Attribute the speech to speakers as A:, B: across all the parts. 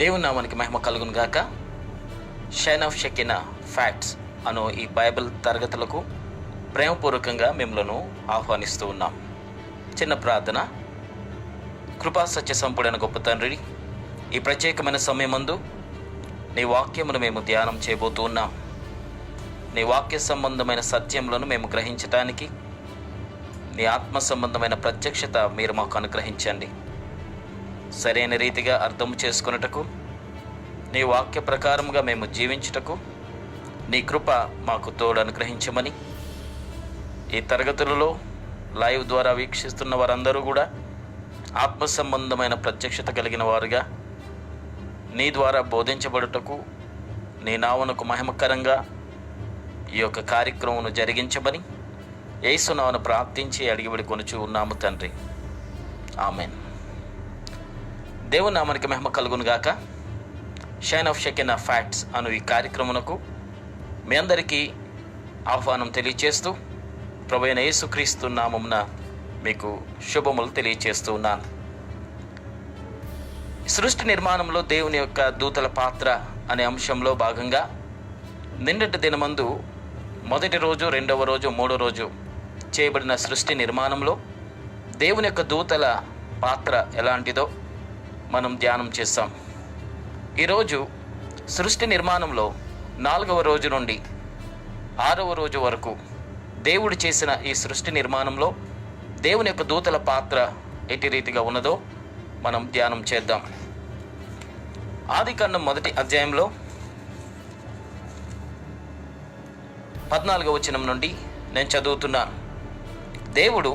A: దేవుని నామానికి మహిమ కలుగును గాక. షైన్ ఆఫ్ షెకినా ఫ్యాక్ట్స్ అను ఈ బైబిల్ తరగతులకు ప్రేమపూర్వకంగా మిమ్మలను ఆహ్వానిస్తూ ఉన్నాం. చిన్న ప్రార్థన. కృపా సత్య సంపూడైన గొప్ప తండ్రి, ఈ ప్రత్యేకమైన సమయమందు నీ వాక్యమును మేము ధ్యానం చేయబోతూ ఉన్నాం. నీ వాక్య సంబంధమైన సత్యములను మేము గ్రహించటానికి నీ ఆత్మ సంబంధమైన ప్రత్యక్షత మీరు మాకు అనుగ్రహించండి. సరైన రీతిగా అర్థం చేసుకున్నటకు, నీ వాక్య ప్రకారముగా మేము జీవించుటకు నీ కృప మాకు తోడు అనుగ్రహించమని, ఈ తరగతులలో లైవ్ ద్వారా వీక్షిస్తున్న వారందరూ కూడా ఆత్మ సంబంధమైన ప్రత్యక్షత కలిగిన వారుగా నీ ద్వారా బోధించబడుటకు, నీ నామమునకు మహిమకరంగా ఈ యొక్క కార్యక్రమమును జరిగించమని యేసు నామమున ప్రార్థించి అడిగిబడి కొనుచు ఉన్నాము తండ్రి. ఆమెన్. దేవుని నామానికి మహిమ కలుగును గాక. షైన్ ఆఫ్ షెకినా ఫ్యాక్ట్స్ అను ఈ కార్యక్రమమునకు మీ అందరికీ ఆహ్వానం తెలియచేస్తూ ప్రభువైన యేసుక్రీస్తు నామమున మీకు శుభములు తెలియచేస్తూ ఉన్నాను. సృష్టి నిర్మాణంలో దేవుని యొక్క దూతల పాత్ర అనే అంశంలో భాగంగా నిన్నటి దినమందు మొదటి రోజు, రెండవ రోజు, మూడో రోజు చేయబడిన సృష్టి నిర్మాణంలో దేవుని యొక్క దూతల పాత్ర ఎలాంటిదో మనం ధ్యానం చేస్తాం. ఈరోజు సృష్టి నిర్మాణంలో 4వ రోజు నుండి 6వ రోజు వరకు దేవుడు చేసిన ఈ సృష్టి నిర్మాణంలో దేవుని యొక్క దూతల పాత్ర ఎట్టి రీతిగా ఉన్నదో మనం ధ్యానం చేద్దాం. ఆదికాండం 1వ అధ్యాయంలో 14వ వచనం నుండి నేను చదువుతున్నాను. దేవుడు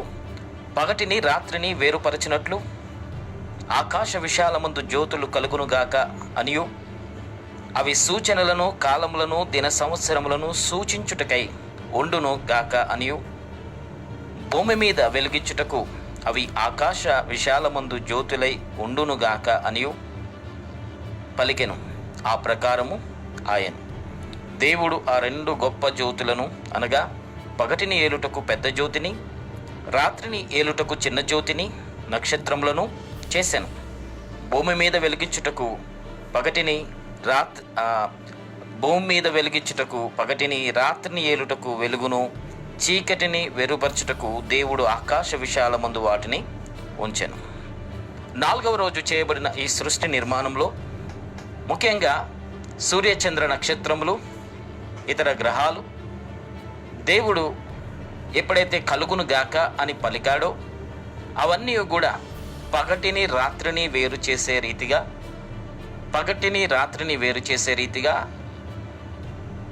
A: పగటిని రాత్రిని వేరుపరచినట్లు ఆకాశ విశాలమందు జ్యోతులు కలుగునుగాక అనియు, అవి సూచనలను, కాలములను, దిన సంవత్సరములను సూచించుటకై ఉండును గాక అనియు, భూమి మీద వెలిగించుటకు అవి ఆకాశ విశాలమందు జ్యోతులై ఉండునుగాక అనియు పలికెను. ఆ ప్రకారము ఆయను. దేవుడు ఆ 2 గొప్ప జ్యోతులను, అనగా పగటిని ఏలుటకు పెద్ద జ్యోతిని, రాత్రిని ఏలుటకు చిన్న జ్యోతిని, నక్షత్రములను చేశాను. భూమి మీద వెలిగించుటకు పగటిని రాత్రిని ఏలుటకు వెలుగును, చీకటిని వేరుపరచుటకు దేవుడు ఆకాశ విశాలమందు వాటిని ఉంచెను. 4వ రోజు చేయబడిన ఈ సృష్టి నిర్మాణంలో ముఖ్యంగా సూర్యచంద్ర నక్షత్రములు, ఇతర గ్రహాలు దేవుడు ఎప్పుడైతే కలుగును గాక అని పలికాడో అవన్నీ కూడా పగటిని రాత్రిని వేరు చేసే రీతిగా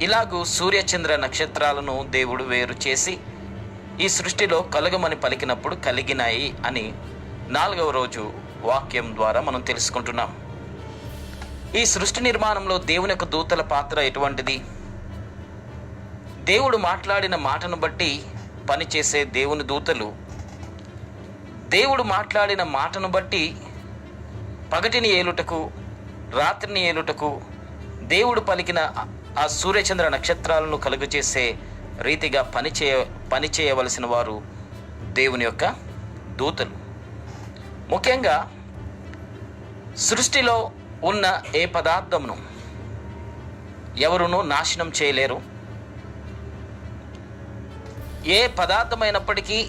A: ఇలాగూ సూర్యచంద్ర నక్షత్రాలను దేవుడు వేరు చేసి ఈ సృష్టిలో కలుగమని పలికినప్పుడు కలిగినాయి అని 4వ రోజు వాక్యం ద్వారా మనం తెలుసుకుంటున్నాం. ఈ సృష్టి నిర్మాణంలో దేవుని యొక్క దూతల పాత్ర ఎటువంటిది? దేవుడు మాట్లాడిన మాటను బట్టి పనిచేసే దేవుని దూతలు, దేవుడు మాట్లాడిన మాటను బట్టి పగటిని ఏలుటకు, రాత్రిని ఏలుటకు దేవుడు పలికిన ఆ సూర్యచంద్ర నక్షత్రాలను కలుగజేసే రీతిగా పనిచేయవలసిన వారు దేవుని యొక్క దూతలు. ముఖ్యంగా సృష్టిలో ఉన్న ఏ పదార్థమును ఎవరునూ నాశనం చేయలేరు. ఏ పదార్థమైనప్పటికీ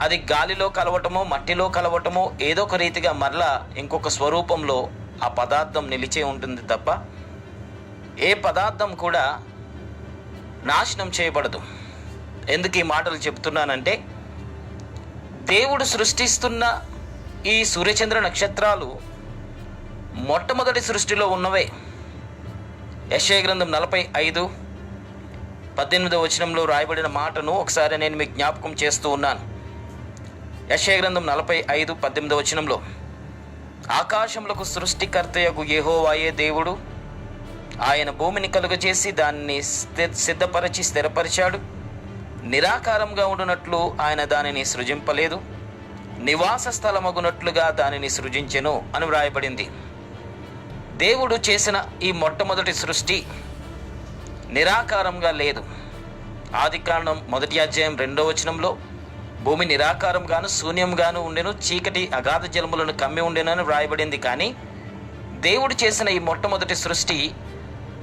A: అది గాలిలో కలవటమో, మట్టిలో కలవటమో, ఏదో ఒక రీతిగా మరలా ఇంకొక స్వరూపంలో ఆ పదార్థం నిలిచే ఉంటుంది తప్ప ఏ పదార్థం కూడా నాశనం చేయబడదు. ఎందుకు ఈ మాటలు చెప్తున్నానంటే, దేవుడు సృష్టిస్తున్న ఈ సూర్యచంద్ర నక్షత్రాలు మొట్టమొదటి సృష్టిలో ఉన్నవే. యెషయా గ్రంథం 45:18వ వచనంలో రాయబడిన మాటను ఒకసారి నేను మీకు జ్ఞాపకం చేస్తూ ఉన్నాను. యెషయా గ్రంథం 45:18వ వచనంలో, ఆకాశములకు సృష్టికర్తయగు యెహోవాయే దేవుడు, ఆయన భూమిని కలుగజేసి దానిని సిద్ధపరచి స్థిరపరిచాడు. నిరాకారంగా ఉండునట్లు ఆయన దానిని సృజింపలేదు, నివాస స్థలమగునట్లుగా దానిని సృజించెను అని వ్రాయబడింది. దేవుడు చేసిన ఈ మొట్టమొదటి సృష్టి నిరాకారంగా లేదు. ఆదికాండం 1వ అధ్యాయం 2వ వచనంలో భూమి నిరాకారంగాను శూన్యంగాను ఉండెను, చీకటి అగాధ జలములను కమ్మి ఉండెనని వ్రాయబడింది. కానీ దేవుడు చేసిన ఈ మొట్టమొదటి సృష్టి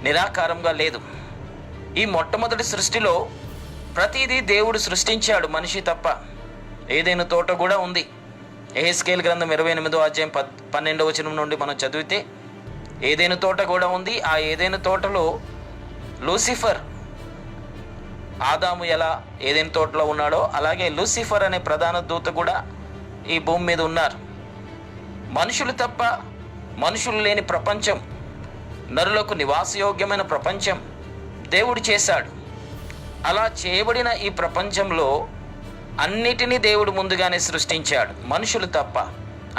A: నిరాకారంగా లేదు. ఈ మొట్టమొదటి సృష్టిలో ప్రతిదీ దేవుడు సృష్టించాడు, మనిషి తప్ప. ఏదైనా తోట కూడా ఉంది. యెహెజ్కేలు గ్రంథం 28వ అధ్యాయం 12వ వచనం నుండి మనం చదివితే ఏదైనా తోట కూడా ఉంది. ఆ ఏదైనా తోటలో లూసిఫర్, ఆదాము ఎలా ఏదైనా తోటలో ఉన్నాడో అలాగే లూసిఫర్ అనే ప్రధాన దూత కూడా ఈ భూమి మీద ఉన్నారు. మనుషులు తప్ప, మనుషులు లేని ప్రపంచం, నరులకు నివాసయోగ్యమైన ప్రపంచం దేవుడు చేశాడు. అలా చేయబడిన ఈ ప్రపంచంలో అన్నిటినీ దేవుడు ముందుగానే సృష్టించాడు, మనుషులు తప్ప.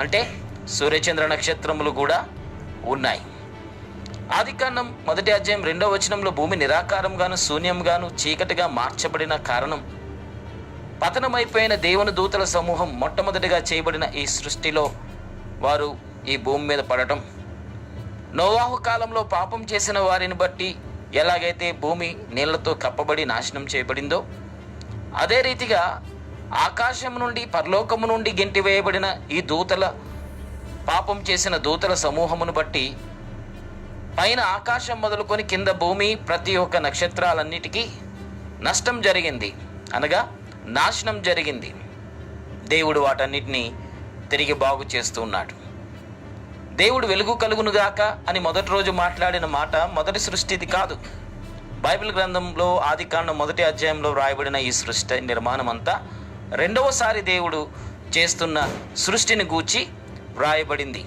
A: అంటే సూర్యచంద్ర నక్షత్రములు కూడా ఉన్నాయి. ఆదికాండం 1వ అధ్యాయం 2వ వచనంలో భూమి నిరాకారంగాను శూన్యంగాను చీకటిగా మార్చబడిన కారణం పతనమైపోయిన దేవుని దూతల సమూహం మొట్టమొదటిగా చేయబడిన ఈ సృష్టిలో వారు ఈ భూమి మీద పడటం. నోవాహు కాలంలో పాపం చేసిన వారిని బట్టి ఎలాగైతే భూమి నీళ్లతో కప్పబడి నాశనం చేయబడిందో, అదే రీతిగా ఆకాశం నుండి పరలోకము నుండి గెంటివేయబడిన ఈ దూతల, పాపం చేసిన దూతల సమూహమును బట్టి పైన ఆకాశం మొదలుకొని కింద భూమి, ప్రతి ఒక్క నక్షత్రాలన్నిటికీ నష్టం జరిగింది, అనగా నాశనం జరిగింది. దేవుడు వాటన్నిటినీ తిరిగి బాగు చేస్తూ ఉన్నాడు. దేవుడు వెలుగు కలుగునుగాక అని మొదటి రోజు మాట్లాడిన మాట మొదటి సృష్టిది కాదు. బైబిల్ గ్రంథంలో ఆదికాండం 1వ అధ్యాయంలో వ్రాయబడిన ఈ సృష్టి నిర్మాణం అంతా రెండవసారి దేవుడు చేస్తున్న సృష్టిని గూర్చి వ్రాయబడింది.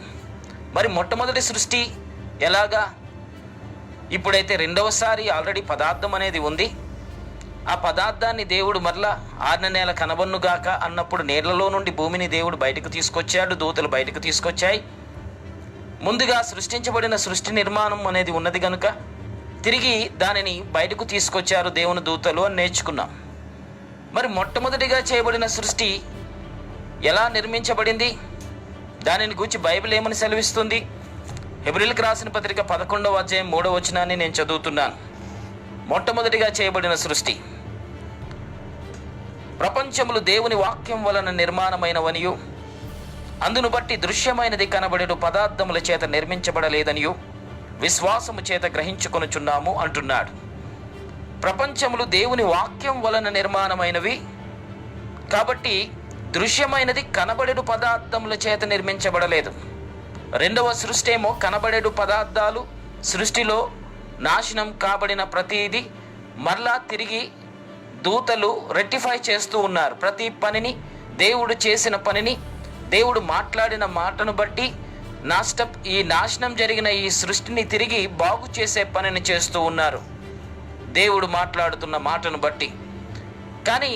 A: మరి మొట్టమొదటి సృష్టి ఎలాగా? ఇప్పుడైతే రెండవసారి ఆల్రెడీ పదార్థం అనేది ఉంది. ఆ పదార్థాన్ని దేవుడు మరలా 6 నెలల కనబన్నుగాక అన్నప్పుడు నీళ్లలో నుండి భూమిని దేవుడు బయటకు తీసుకొచ్చాడు, దూతలు బయటకు తీసుకొచ్చాయి. ముందుగా సృష్టించబడిన సృష్టి నిర్మాణం అనేది ఉన్నది కనుక తిరిగి దానిని బయటకు తీసుకొచ్చారు దేవుని దూతలు అని నేర్చుకున్నాం. మరి మొట్టమొదటిగా చేయబడిన సృష్టి ఎలా నిర్మించబడింది? దానిని గురించి బైబిల్ ఏమని సెలవిస్తుంది? హెబ్రీయులకు రాసిన పత్రిక 11వ అధ్యాయం 3వ వచనాన్ని నేను చదువుతున్నాను. మొట్టమొదటిగా చేయబడిన సృష్టి, ప్రపంచములు దేవుని వాక్యం వలన నిర్మాణమైనవనియు అందును బట్టి దృశ్యమైనది కనబడేడు పదార్థముల చేత నిర్మించబడలేదనియు విశ్వాసము చేత గ్రహించుకొనుచున్నాము అంటున్నాడు. ప్రపంచములు దేవుని వాక్యం వలన నిర్మాణమైనవి కాబట్టి దృశ్యమైనది కనబడేడు పదార్థముల చేత నిర్మించబడలేదు. రెండవ సృష్టి ఏమో కనబడేడు పదార్థాలు, సృష్టిలో నాశనం కాబడిన ప్రతిదీ మరలా తిరిగి దూతలు రెక్టిఫై చేస్తూ ఉన్నారు. ప్రతి పనిని, దేవుడు చేసిన పనిని, దేవుడు మాట్లాడిన మాటను బట్టి ఈ నాశనం జరిగిన ఈ సృష్టిని తిరిగి బాగు చేసే పనిని చేస్తూ ఉన్నారు, దేవుడు మాట్లాడుతున్న మాటను బట్టి. కానీ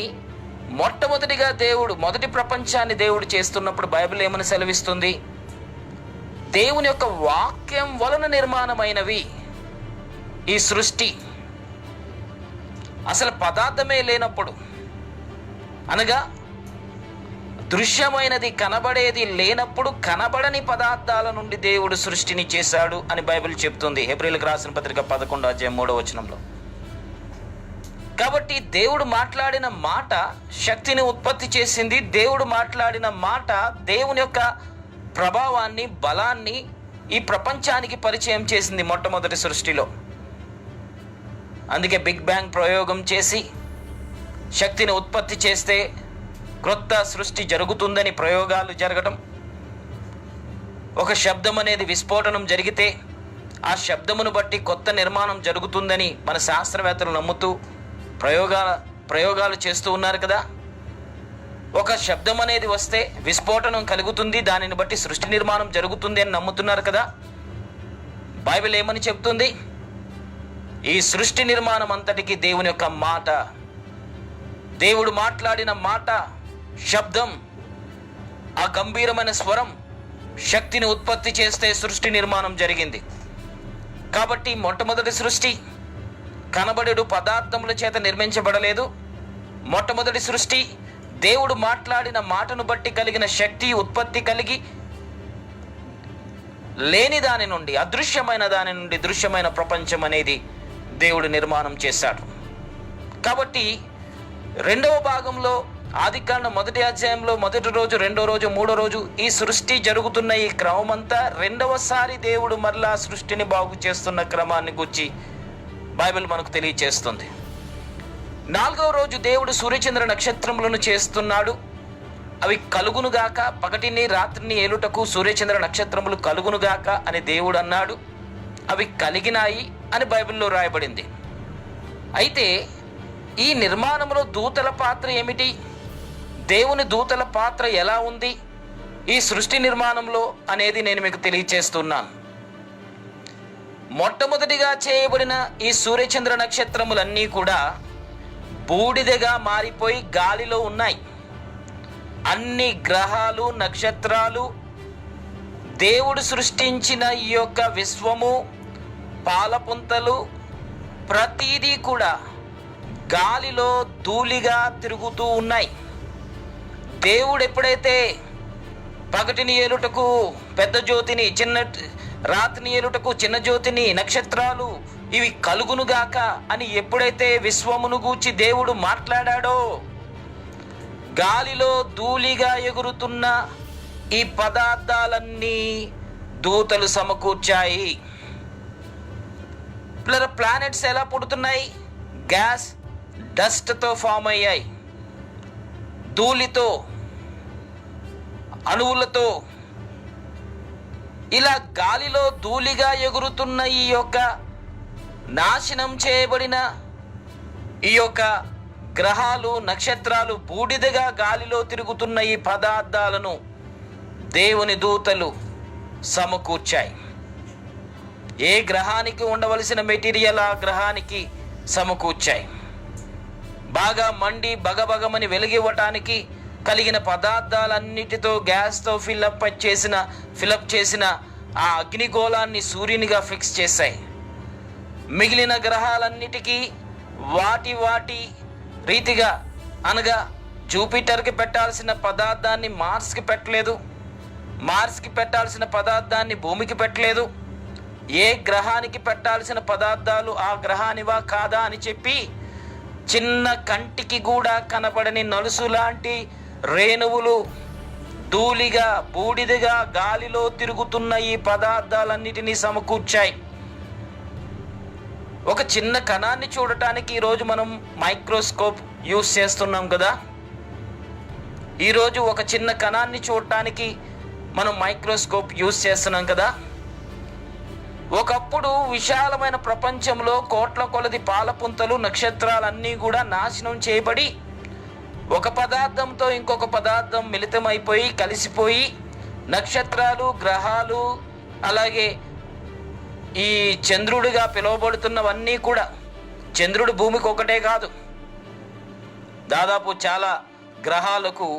A: మొట్టమొదటిగా మొదటి ప్రపంచాన్ని దేవుడు చేస్తున్నప్పుడు బైబిల్ ఏమని సెలవిస్తుంది? దేవుని యొక్క వాక్యం వలన నిర్మాణమైనవి ఈ సృష్టి. అసలు పదార్థమే లేనప్పుడు, అనగా దృశ్యమైనది కనబడేది లేనప్పుడు కనబడని పదార్థాల నుండి దేవుడు సృష్టిని చేశాడు అని బైబిల్ చెప్తుంది. హెబ్రీయులకు రాసిన పత్రిక 11వ అధ్యాయం 3వ వచనంలో. కాబట్టి దేవుడు మాట్లాడిన మాట శక్తిని ఉత్పత్తి చేసింది. దేవుడు మాట్లాడిన మాట దేవుని యొక్క ప్రభావాన్ని, బలాన్ని ఈ ప్రపంచానికి పరిచయం చేసింది మొట్టమొదటి సృష్టిలో. అందుకే బిగ్ బ్యాంగ్ ప్రయోగం చేసి శక్తిని ఉత్పత్తి చేస్తే క్రొత్త సృష్టి జరుగుతుందని ప్రయోగాలు జరగడం, ఒక శబ్దం అనేది విస్ఫోటనం జరిగితే ఆ శబ్దమును బట్టి కొత్త నిర్మాణం జరుగుతుందని మన శాస్త్రవేత్తలు నమ్ముతూ ప్రయోగాలు చేస్తూ ఉన్నారు కదా. ఒక శబ్దం అనేది వస్తే విస్ఫోటనం కలుగుతుంది, దానిని బట్టి సృష్టి నిర్మాణం జరుగుతుంది అని నమ్ముతున్నారు కదా. బైబిల్ ఏమని చెప్తుంది? ఈ సృష్టి నిర్మాణం అంతటికి దేవుని యొక్క మాట, దేవుడు మాట్లాడిన మాట, శబ్దం, ఆ గంభీరమైన స్వరం శక్తిని ఉత్పత్తి చేస్తే సృష్టి నిర్మాణం జరిగింది. కాబట్టి మొట్టమొదటి సృష్టి కనబడేడు పదార్థముల చేత నిర్మించబడలేదు. మొట్టమొదటి సృష్టి దేవుడు మాట్లాడిన మాటను బట్టి కలిగిన శక్తి ఉత్పత్తి కలిగి లేని దాని నుండి, అదృశ్యమైన దాని నుండి దృశ్యమైన ప్రపంచం అనేది దేవుడు నిర్మాణం చేశాడు. కాబట్టి రెండవ భాగంలో ఆదికాండం 1వ అధ్యాయంలో 1వ రోజు, 2వ రోజు, 3వ రోజు ఈ సృష్టి జరుగుతున్న ఈ క్రమమంతా 2వసారి దేవుడు మరలా సృష్టిని బాగు చేస్తున్న క్రమాన్ని గురించి బైబిల్ మనకు తెలియచేస్తుంది. 4వ రోజు దేవుడు సూర్యచంద్ర నక్షత్రములను చేస్తున్నాడు. అవి కలుగునుగాక, పగటిని రాత్రిని ఏలుటకు సూర్యచంద్ర నక్షత్రములు కలుగునుగాక అని దేవుడు అన్నాడు. అవి కలిగినాయి అని బైబిల్లో రాయబడింది. అయితే ఈ నిర్మాణంలో దూతల పాత్ర ఏమిటి? దేవుని దూతల పాత్ర ఎలా ఉంది ఈ సృష్టి నిర్మాణంలో అనేది నేను మీకు తెలియచేస్తున్నాను. మొట్టమొదటిగా చేయబడిన ఈ సూర్యచంద్ర నక్షత్రములన్నీ కూడా బూడిదగా మారిపోయి గాలిలో ఉన్నాయి. అన్ని గ్రహాలు, నక్షత్రాలు, దేవుడు సృష్టించిన ఈ యొక్క విశ్వము, పాలపుంతలు, ప్రతిదీ కూడా గాలిలో ధూళిగా తిరుగుతూ ఉన్నాయి. దేవుడు ఎప్పుడైతే పగటిని ఏలుటకు పెద్ద జ్యోతిని, రాత్రిని ఏలుటకు చిన్న జ్యోతిని, నక్షత్రాలు ఇవి కలుగునుగాక అని ఎప్పుడైతే విశ్వమును గూర్చి దేవుడు మాట్లాడాడో, గాలిలో ధూళిగా ఎగురుతున్న ఈ పదార్థాలన్నీ దూతలు సమకూర్చాయి. ప్లానెట్స్ ఎలా పుడుతున్నాయి? గ్యాస్, డస్ట్తో ఫామ్ అయ్యాయి. ధూళితో, అణువులతో ఇలా గాలిలో ధూళిగా ఎగురుతున్న ఈ యొక్క నాశనం చేయబడిన ఈ యొక్క గ్రహాలు, నక్షత్రాలు, బూడిదగా గాలిలో తిరుగుతున్న ఈ పదార్థాలను దేవుని దూతలు సమకూర్చాయి. ఏ గ్రహానికి ఉండవలసిన మెటీరియల్ ఆ గ్రహానికి సమకూర్చాయి. బాగా మండి బగబగమని వెలిగివ్వటానికి కలిగిన పదార్థాలన్నిటితో గ్యాస్తో ఫిలప్ చేసిన ఆ అగ్నిగోళాన్ని సూర్యునిగా ఫిక్స్ చేశాయి. మిగిలిన గ్రహాలన్నిటికీ వాటి రీతిగా, అనగా జూపిటర్కి పెట్టాల్సిన పదార్థాన్ని మార్స్కి పెట్టలేదు, మార్స్కి పెట్టాల్సిన పదార్థాన్ని భూమికి పెట్టలేదు. ఏ గ్రహానికి పెట్టాల్సిన పదార్థాలు ఆ గ్రహానివా కాదా అని చెప్పి చిన్న కంటికి కూడా కనబడని నలుసు లాంటి రేణువులు, ధూళిగా, బూడిదగా గాలిలో తిరుగుతున్న ఈ పదార్థాలన్నిటినీ సమకూర్చాయి. ఒక చిన్న కణాన్ని చూడటానికి ఈరోజు మనం మైక్రోస్కోప్ యూజ్ చేస్తున్నాం కదా. ఈరోజు ఒక చిన్న కణాన్ని చూడటానికి మనం మైక్రోస్కోప్ యూజ్ చేస్తున్నాం కదా. ఒకప్పుడు విశాలమైన ప్రపంచంలో కోట్ల కొలది పాలపుంతలు, నక్షత్రాలన్నీ కూడా నాశనం చేయబడి ఒక పదార్థంతో ఇంకొక పదార్థం మిళితమైపోయి కలిసిపోయి నక్షత్రాలు, గ్రహాలు, అలాగే ఈ చంద్రుడిగా పిలువబడుతున్నవన్నీ కూడా, చంద్రుడు భూమికి ఒకటే కాదు, దాదాపు చాలా గ్రహాలకు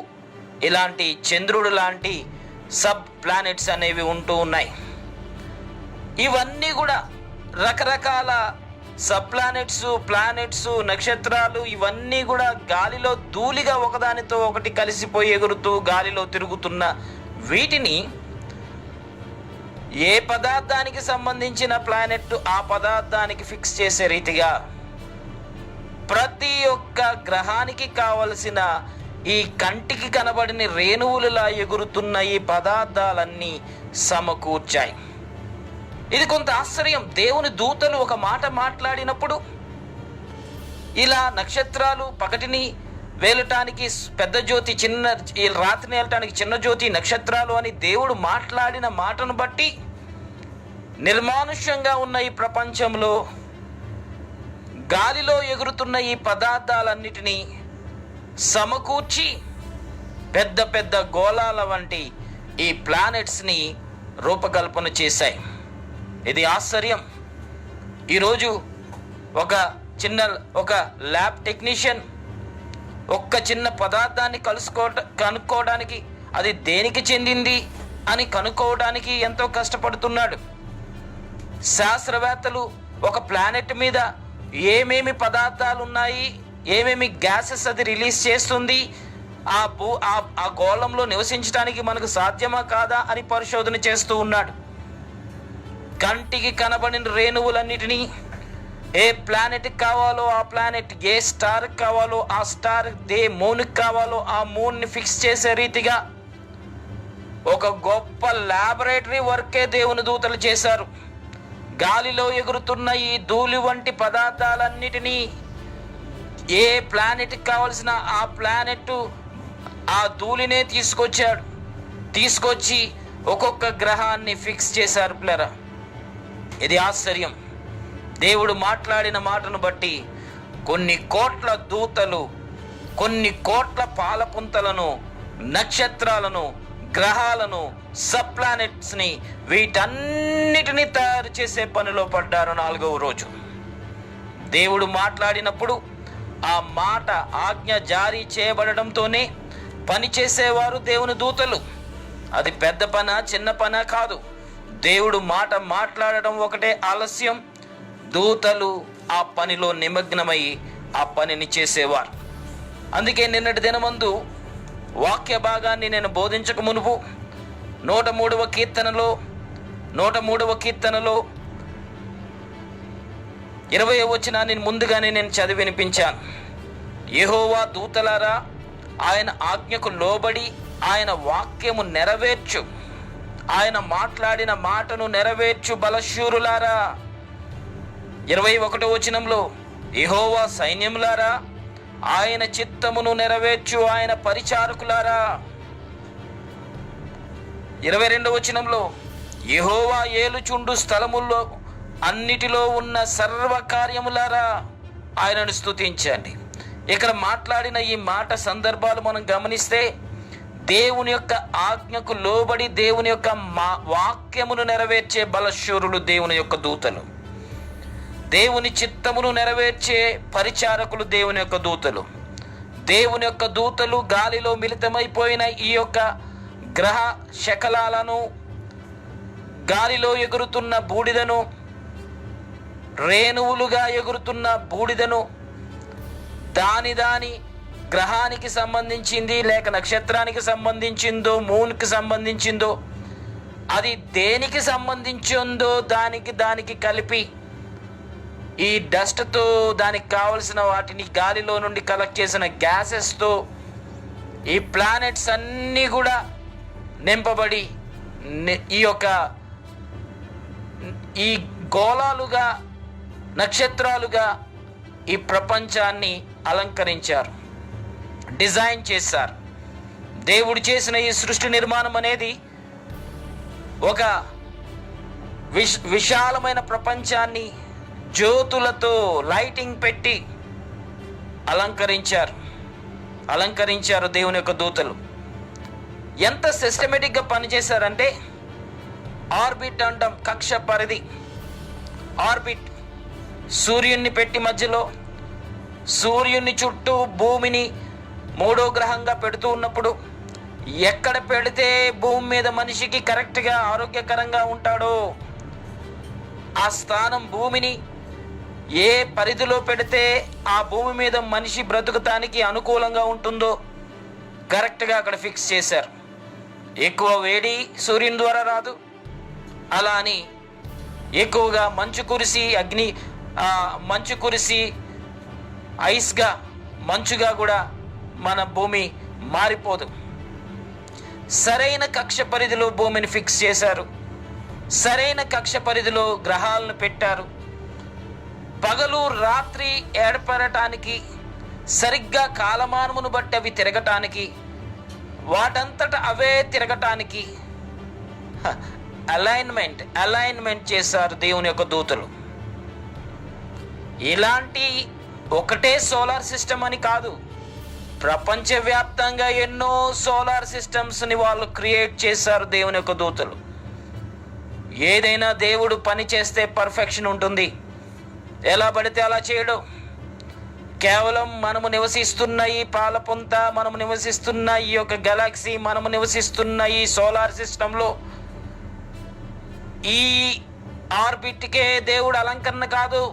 A: ఇలాంటి చంద్రుడు లాంటి సబ్ ప్లానెట్స్ అనేవి ఉంటూ ఉన్నాయి. ఇవన్నీ కూడా రకరకాల సబ్ ప్లానెట్స్, నక్షత్రాలు ఇవన్నీ కూడా గాలిలో ధూళిగా ఒకదానితో ఒకటి కలిసిపోయి ఎగురుతూ గాలిలో తిరుగుతున్న వీటిని ఏ పదార్థానికి సంబంధించిన ప్లానెట్ ఆ పదార్థానికి ఫిక్స్ చేసే రీతిగా ప్రతి ఒక్క గ్రహానికి కావలసిన ఈ కంటికి కనబడిన రేణువులలా ఎగురుతున్న ఈ పదార్థాలన్నీ సమకూర్చాయి. ఇది కొంత ఆశ్చర్యం. దేవుని దూతలు ఒక మాట మాట్లాడినప్పుడు ఇలా నక్షత్రాలు పగటిని వేలటానికి పెద్ద జ్యోతి, రాత్రిని వేలటానికి చిన్న జ్యోతి, నక్షత్రాలు అని దేవుడు మాట్లాడిన మాటను బట్టి నిర్మానుష్యంగా ఉన్న ఈ ప్రపంచంలో గాలిలో ఎగురుతున్న ఈ పదార్థాలన్నిటినీ సమకూర్చి పెద్ద పెద్ద గోళాల వంటి ఈ ప్లానెట్స్ని రూపకల్పన చేశాయి. ఇది ఆశ్చర్యం. ఈరోజు ఒక ల్యాబ్ టెక్నీషియన్ ఒక్క చిన్న పదార్థాన్ని కనుక్కోవడానికి అది దేనికి చెందింది అని కనుక్కోవడానికి ఎంతో కష్టపడుతున్నాడు. శాస్త్రవేత్తలు ఒక ప్లానెట్ మీద ఏమేమి పదార్థాలు ఉన్నాయి, ఏమేమి గ్యాసెస్ అది రిలీజ్ చేస్తుంది, ఆ గోళంలో నివసించడానికి మనకు సాధ్యమా కాదా అని పరిశోధన చేస్తూ ఉన్నాడు. కంటికి కనబడిన రేణువులన్నిటినీ ఏ ప్లానెట్ కావాలో ఆ ప్లానెట్, ఏ స్టార్ కావాలో ఆ స్టార్, ఏ మూన్ కావాలో ఆ మూన్ని ఫిక్స్ చేసే రీతిగా ఒక గొప్ప ల్యాబొరేటరీ వర్కే దేవుని దూతలు చేశారు. గాలిలో ఎగురుతున్న ఈ ధూళి వంటి పదార్థాలన్నిటినీ ఏ ప్లానెట్కి కావలసిన ఆ ప్లానెట్ ఆ ధూళినే తీసుకొచ్చి ఒక్కొక్క గ్రహాన్ని ఫిక్స్ చేశారు పిల్లరా. ఇది ఆశ్చర్యం. దేవుడు మాట్లాడిన మాటను బట్టి కొన్ని కోట్ల దూతలు, కొన్ని కోట్ల పాలపుంతలను, నక్షత్రాలను, గ్రహాలను, సబ్ ప్లానెట్స్ని, వీటన్నిటిని తయారు చేసే పనిలో పడ్డారు 4వ రోజు. దేవుడు మాట్లాడినప్పుడు ఆ మాట ఆజ్ఞ జారీ చేయబడడంతోనే పనిచేసేవారు దేవుని దూతలు. అది పెద్ద పన చిన్న పన కాదు. దేవుడు మాట మాట్లాడడం ఒకటే ఆలస్యం, దూతలు ఆ పనిలో నిమగ్నమై ఆ పనిని చేసేవారు. అందుకే నిన్నటి దినమందు వాక్య భాగాన్ని నేను బోధించక మునుపు 103వ కీర్తనలో 20వ వచనాన్ని ముందుగానే నేను చదివి వినిపించాను. యెహోవా దూతలారా, ఆయన ఆజ్ఞకు లోబడి ఆయన వాక్యము నెరవేర్చు, ఆయన మాట్లాడిన మాటను నెరవేర్చు బలశూరులారా. 21వ వచనంలో యెహోవా సైన్యములారా, ఆయన చిత్తమును నెరవేర్చు ఆయన పరిచారకులారా. 22వ వచనంలో యెహోవా ఏలుచుండు స్థలముల్లో అన్నిటిలో ఉన్న సర్వకార్యములారా ఆయనను స్తుతించండి. ఇక్కడ మాట్లాడిన ఈ మాట సందర్భాలు మనం గమనిస్తే దేవుని యొక్క ఆజ్ఞకు లోబడి దేవుని యొక్క వాక్యమును నెరవేర్చే బలశూరులు దేవుని యొక్క దూతలు, దేవుని చిత్తమును నెరవేర్చే పరిచారకులు దేవుని యొక్క దూతలు. దేవుని యొక్క దూతలు గాలిలో మిళితమైపోయిన ఈ యొక్క గ్రహ శకలాలను, గాలిలో ఎగురుతున్న బూడిదను, రేణువులుగా ఎగురుతున్న బూడిదను, దాని గ్రహానికి సంబంధించింది లేక నక్షత్రానికి సంబంధించిందో మూన్కి సంబంధించిందో, అది దేనికి సంబంధించిందో దానికి కలిపి ఈ డస్ట్తో దానికి కావలసిన వాటిని గాలిలో నుండి కలెక్ట్ చేసిన గ్యాసెస్తో ఈ ప్లానెట్స్ అన్నీ కూడా నింపబడి ఈ గోళాలుగా, నక్షత్రాలుగా ఈ ప్రపంచాన్ని అలంకరించారు, డిజైన్ చేశారు. దేవుడు చేసిన ఈ సృష్టి నిర్మాణం అనేది ఒక విశాలమైన ప్రపంచాన్ని జ్యోతులతో లైటింగ్ పెట్టి అలంకరించారు దేవుని యొక్క దూతలు. ఎంత సిస్టమేటిక్గా పనిచేశారంటే, ఆర్బిట్ అంటాం, కక్ష పరిధి, ఆర్బిట్, సూర్యుడిని పెట్టి మధ్యలో సూర్యుని చుట్టూ భూమిని 3వ గ్రహంగా పెడుతూ ఉన్నప్పుడు ఎక్కడ పెడితే భూమి మీద మనిషికి కరెక్ట్గా ఆరోగ్యకరంగా ఉంటాడో ఆ స్థానం, భూమిని ఏ పరిధిలో పెడితే ఆ భూమి మీద మనిషి బ్రతుకుతానికి అనుకూలంగా ఉంటుందో కరెక్ట్గా అక్కడ ఫిక్స్ చేశారు. ఎక్కువ వేడి సూర్యుని ద్వారా రాదు, అలా అని ఎక్కువగా మంచు కురిసి ఐస్గా, మంచుగా కూడా మన భూమి మారిపోదు. సరైన కక్ష పరిధిలో భూమిని ఫిక్స్ చేశారు, సరైన కక్ష పరిధిలో గ్రహాలను పెట్టారు. పగలు రాత్రి ఏర్పడటానికి, సరిగ్గా కాలమానమును బట్టి అవి తిరగటానికి, వాటంతట అవే తిరగటానికి అలైన్మెంట్ చేశారు దేవుని యొక్క దూతలు. ఇలాంటి ఒకటే సోలార్ సిస్టమ్ అని కాదు, ప్రపంచవ్యాప్తంగా ఎన్నో సోలార్ సిస్టమ్స్ని వాళ్ళు క్రియేట్ చేశారు దేవుని యొక్క దూతలు. ఏదైనా దేవుడు పని చేస్తే పర్ఫెక్షన్ ఉంటుంది, ఎలా పడితే అలా చేయడం. కేవలం మనము నివసిస్తున్న ఈ పాలపుంత, మనము నివసిస్తున్న ఈ యొక్క గెలాక్సీ, మనము నివసిస్తున్న ఈ సోలార్ సిస్టంలో ఈ ఆర్బిట్కే దేవుడు అలంకరణ కాదు,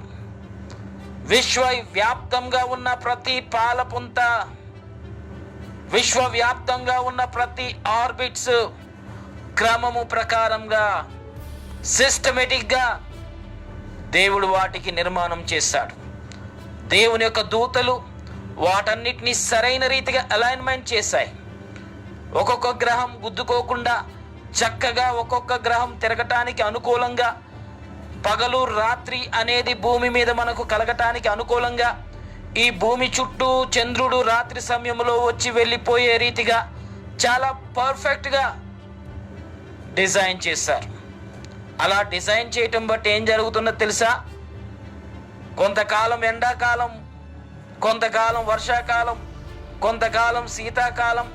A: విశ్వవ్యాప్తంగా ఉన్న ప్రతి పాలపుంత, విశ్వవ్యాప్తంగా ఉన్న ప్రతి ఆర్బిట్స్ క్రమము ప్రకారంగా సిస్టమేటిక్గా దేవుడు వాటికి నిర్మాణం చేశాడు. దేవుని యొక్క దూతలు వాటన్నిటిని సరైన రీతిగా అలైన్మెంట్ చేశాయి. ఒక్కొక్క గ్రహం గుద్దుకోకుండా చక్కగా ఒక్కొక్క గ్రహం తిరగటానికి అనుకూలంగా, పగలు రాత్రి అనేది భూమి మీద మనకు కలగటానికి అనుకూలంగా, ఈ భూమి చుట్టూ చంద్రుడు రాత్రి సమయంలో వచ్చి వెళ్ళిపోయే రీతిగా చాలా పర్ఫెక్ట్గా డిజైన్ చేశారు. అలా డిజైన్ చేయటం బట్టి ఏం జరుగుతుందో తెలుసా? కొంతకాలం ఎండాకాలం, కొంతకాలం వర్షాకాలం, కొంతకాలం శీతాకాలం,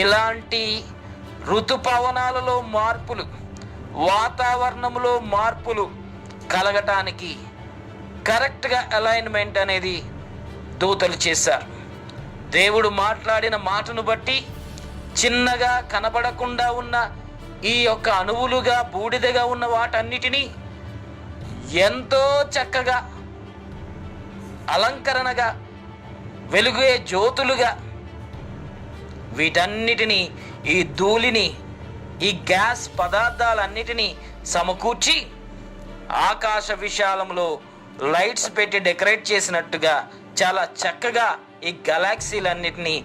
A: ఇలాంటి ఋతుపవనాలలో మార్పులు, వాతావరణంలో మార్పులు కలగటానికి కరెక్ట్గా అలైన్మెంట్ అనేది దూతలు చేశారు. దేవుడు మాట్లాడిన మాటను బట్టి చిన్నగా కనబడకుండా ఉన్న ఈ యొక్క అణువులుగా బూడిదగా ఉన్న వాటన్నిటినీ ఎంతో చక్కగా అలంకరణగా వెలుగే జ్యోతులుగా వీటన్నిటినీ, ఈ ధూళిని, ఈ గ్యాస్ పదార్థాలన్నిటినీ సమకూర్చి ఆకాశ విశాలంలో లైట్స్ పెట్టి డెకరేట్ చేసినట్టుగా చాలా చక్కగా ఈ గెలాక్సీలన్నిటినీ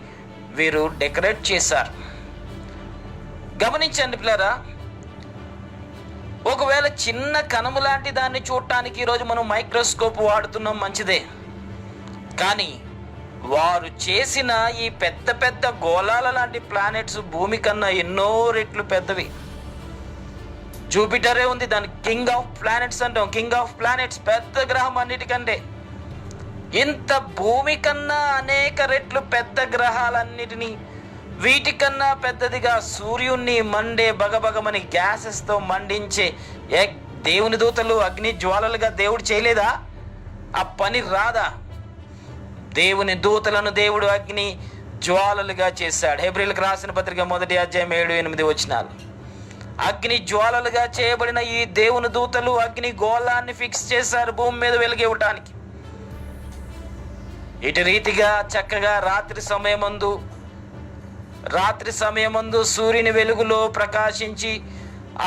A: వీరు డెకరేట్ చేశారు. గమనించండి పిల్లరా, ఒకవేళ చిన్న కణము లాంటి దాన్ని చూడటానికి ఈరోజు మనం మైక్రోస్కోప్ వాడుతున్నాం, మంచిదే. కానీ వారు చేసిన ఈ పెద్ద పెద్ద గోళాల లాంటి ప్లానెట్స్ భూమి కన్నా ఎన్నో రెట్లు పెద్దవి. జూపిటరే ఉంది, దాని కింగ్ ఆఫ్ ప్లానెట్స్ అంటాం. కింగ్ ఆఫ్ ప్లానెట్స్, పెద్ద గ్రహం అన్నిటికంటే. ఇంత భూమి కన్నా అనేక రెట్లు పెద్ద గ్రహాలన్నిటినీ, వీటికన్నా పెద్దదిగా సూర్యుణ్ణి మండే బగబగమని గ్యాసెస్తో మండించే దేవుని దూతలు అగ్ని జ్వాలలుగా దేవుడు చేయలేదా? ఆ పని రాదా? దేవుని దూతలను దేవుడు అగ్ని జ్వాలలుగా చేశాడు. హెబ్రీయులకు రాసిన పత్రిక 1వ అధ్యాయం 7-8 వచనాలు. అగ్ని జ్వాలలుగా చేయబడిన ఈ దేవుని దూతలు అగ్ని గోళాన్ని ఫిక్స్ చేశారు భూమి మీద వెలుగివ్వటానికి. ఇటు రీతిగా చక్కగా రాత్రి సమయమందు సూర్యుని వెలుగులో ప్రకాశించి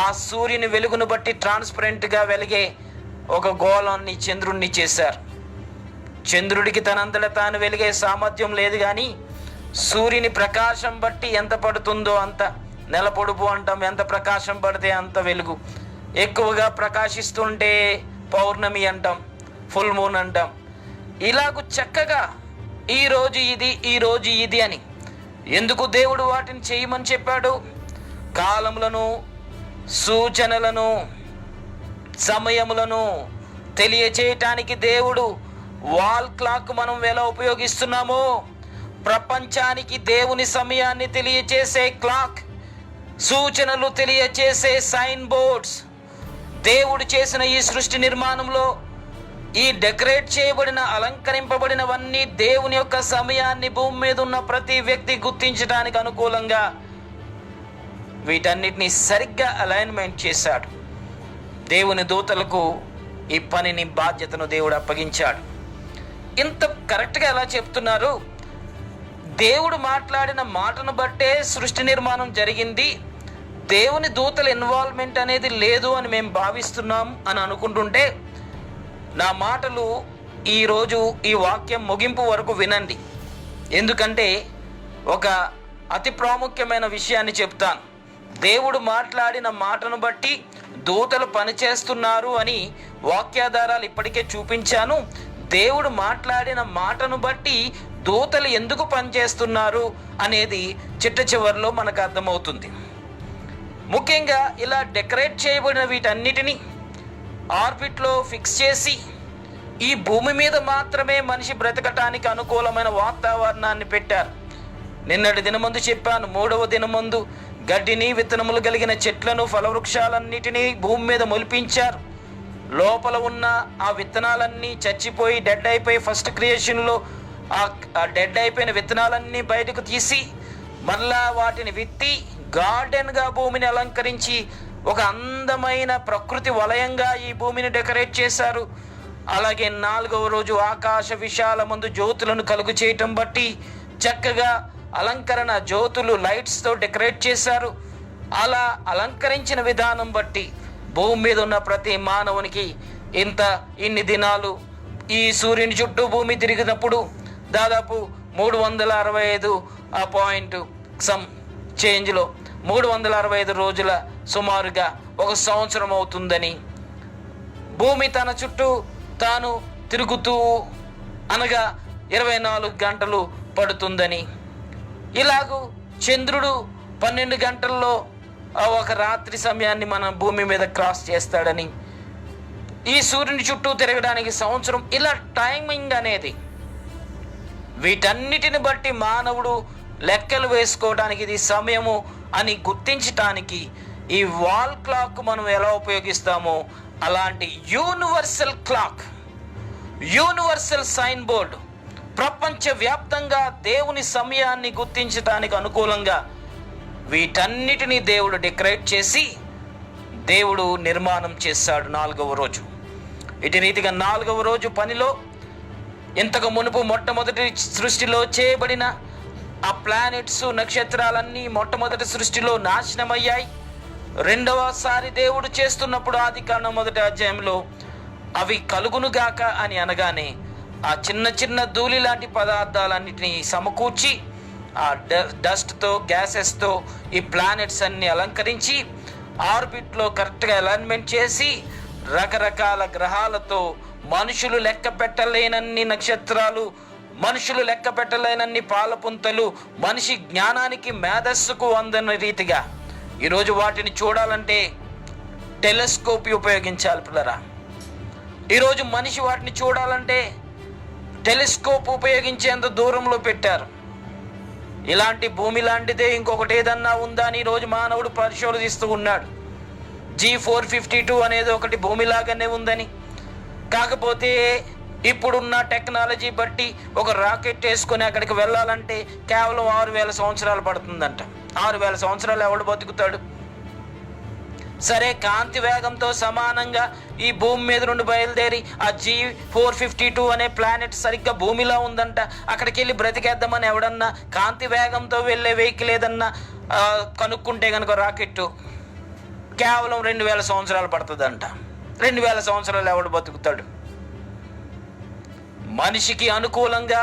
A: ఆ సూర్యుని వెలుగును బట్టి ట్రాన్స్పరెంట్గా వెలిగే ఒక గోళాన్ని, చంద్రుణ్ణి చేశారు. చంద్రుడికి తనంతట తాను వెలిగే సామర్థ్యం లేదు, కానీ సూర్యుని ప్రకాశం బట్టి ఎంత పడుతుందో అంత, నెల పొడుపు అంటాం, ఎంత ప్రకాశం పడితే అంత వెలుగు. ఎక్కువగా ప్రకాశిస్తుంటే పౌర్ణమి అంటాం, ఫుల్ మూన్ అంటాం. ఇలాగూ చక్కగా ఈరోజు ఇది అని ఎందుకు దేవుడు వాటిని చేయమని చెప్పాడు? కాలములను, సూచనలను, సమయములను తెలియచేయటానికి దేవుడు వాల్ క్లాక్ మనం ఎలా ఉపయోగిస్తున్నామో, ప్రపంచానికి దేవుని సమయాన్ని తెలియచేసే క్లాక్, సూచనలు తెలియచేసే సైన్ బోర్డ్స్, దేవుడు చేసిన ఈ సృష్టి నిర్మాణంలో ఈ డెకరేట్ చేయబడిన, అలంకరింపబడినవన్నీ దేవుని యొక్క సమయాన్ని భూమి మీద ఉన్న ప్రతి వ్యక్తి గుర్తించడానికి అనుకూలంగా వీటన్నిటిని సరిగ్గా అలైన్మెంట్ చేశాడు. దేవుని దూతలకు ఈ పనిని, బాధ్యతను దేవుడు అప్పగించాడు. ఇంత కరెక్ట్గా ఎలా చెప్తున్నారు? దేవుడు మాట్లాడిన మాటను బట్టే సృష్టి నిర్మాణం జరిగింది, దేవుని దూతల ఇన్వాల్వ్మెంట్ అనేది లేదు అని మేము భావిస్తున్నాం అని అనుకుంటుంటే, నా మాటలు ఈరోజు ఈ వాక్యం ముగింపు వరకు వినండి. ఎందుకంటే ఒక అతి ప్రాముఖ్యమైన విషయాన్ని చెప్తాను. దేవుడు మాట్లాడిన మాటను బట్టి దూతలు పనిచేస్తున్నారు అని వాక్యాధారాలు ఇప్పటికే చూపించాను. దేవుడు మాట్లాడిన మాటను బట్టి దూతలు ఎందుకు పనిచేస్తున్నారు అనేది చిట్ట చివరిలో మనకు అర్థమవుతుంది. ముఖ్యంగా ఇలా డెకరేట్ చేయబడిన వీటన్నిటినీ ఆర్బిట్లో ఫిక్స్ చేసి ఈ భూమి మీద మాత్రమే మనిషి బ్రతకటానికి అనుకూలమైన వాతావరణాన్ని పెట్టారు. నిన్నటి దినమందు చెప్పాను, 3వ దినమందు గడ్డిని, విత్తనములు కలిగిన చెట్లను, ఫలవృక్షాలన్నిటినీ భూమి మీద మొలిపించారు. లోపల ఉన్న ఆ విత్తనాలన్నీ చచ్చిపోయి డెడ్ అయిపోయి, ఫస్ట్ క్రియేషన్లో ఆ డెడ్ అయిపోయిన విత్తనాలన్నీ బయటకు తీసి మళ్ళా వాటిని విత్తి గార్డెన్గా భూమిని అలంకరించి ఒక అందమైన ప్రకృతి వలయంగా ఈ భూమిని డెకరేట్ చేశారు. అలాగే 4వ రోజు ఆకాశ విశాలమందు జ్యోతులను కలుగు చేయటం బట్టి చక్కగా అలంకరణ, జ్యోతులు, లైట్స్తో డెకరేట్ చేశారు. అలా అలంకరించిన విధానం బట్టి భూమి మీద ఉన్న ప్రతి మానవునికి ఇన్ని దినాలు ఈ సూర్యుని చుట్టూ భూమి తిరిగినప్పుడు దాదాపు 365 పాయింట్ సమ్ చేంజ్లో 365 రోజుల సుమారుగా 1 సంవత్సరం అవుతుందని, భూమి తన చుట్టూ తాను తిరుగుతూ అనగా 24 గంటలు పడుతుందని, ఇలాగూ చంద్రుడు 12 గంటల్లో ఒక రాత్రి సమయాన్ని మన భూమి మీద క్రాస్ చేస్తాడని, ఈ సూర్యుని చుట్టూ తిరగడానికి సంవత్సరం, ఇలా టైమింగ్ అనేది వీటన్నిటిని బట్టి మానవుడు లెక్కలు వేసుకోవడానికి ఇది సమయము అని గుర్తించటానికి ఈ వాల్ క్లాక్ మనం ఎలా ఉపయోగిస్తామో అలాంటి universal clock, universal sign board ప్రపంచవ్యాప్తంగా దేవుని సమయాన్ని గుర్తించడానికి అనుకూలంగా వీటన్నిటినీ దేవుడు డెకరేట్ చేసి దేవుడు నిర్మాణం చేశాడు 4వ రోజు. ఇటు రీతిగా 4వ రోజు పనిలో ఇంతకు మునుపు మొట్టమొదటి సృష్టిలో చేయబడిన ఆ ప్లానెట్స్, నక్షత్రాలన్నీ మొట్టమొదటి సృష్టిలో నాశనమయ్యాయి. రెండవసారి దేవుడు చేస్తున్నప్పుడు ఆదికాండం 1వ అధ్యాయంలో అవి కలుగునుగాక అని అనగానే ఆ చిన్న చిన్న ధూళి లాంటి పదార్థాలన్నిటినీ సమకూర్చి ఆ డస్ట్తో, గ్యాసెస్తో ఈ ప్లానెట్స్ అన్ని అలంకరించి ఆర్బిట్లో కరెక్ట్గా అలైన్మెంట్ చేసి రకరకాల గ్రహాలతో మనుషులు లెక్క పెట్టలేనన్ని నక్షత్రాలు, మనుషులు లెక్క పెట్టలేనన్ని పాలపుంతలు, మనిషి జ్ఞానానికి మేధస్సుకు అందని రీతిగా ఈరోజు వాటిని చూడాలంటే టెలిస్కోప్ ఉపయోగించాలి పిల్లరా. ఈరోజు మనిషి వాటిని చూడాలంటే టెలిస్కోప్ ఉపయోగించేంత దూరంలో పెట్టారు. ఇలాంటి భూమి లాంటిదే ఇంకొకటి ఏదన్నా ఉందా అని ఈరోజు మానవుడు పరిశోధిస్తూ ఉన్నాడు. G452 అనేది ఒకటి భూమిలాగానే ఉందని, కాకపోతే ఇప్పుడున్న టెక్నాలజీ బట్టి ఒక రాకెట్ వేసుకొని అక్కడికి వెళ్ళాలంటే కేవలం 6000 సంవత్సరాలు పడుతుందంట. 6000 సంవత్సరాలు ఎవడు బతుకుతాడు? సరే, కాంతి వేగంతో సమానంగా ఈ భూమి మీద నుండి బయలుదేరి ఆ G452 అనే ప్లానెట్ సరిగ్గా భూమిలా ఉందంట, అక్కడికి వెళ్ళి బ్రతికేద్దామని ఎవడన్నా కాంతి వేగంతో వెళ్ళే వెహికల్ ఏదన్నా కనుక్కుంటే కనుక రాకెట్టు కేవలం 2000 సంవత్సరాలు పడుతుందంట. 2000 సంవత్సరాలు ఎవడు బతుకుతాడు? మనిషికి అనుకూలంగా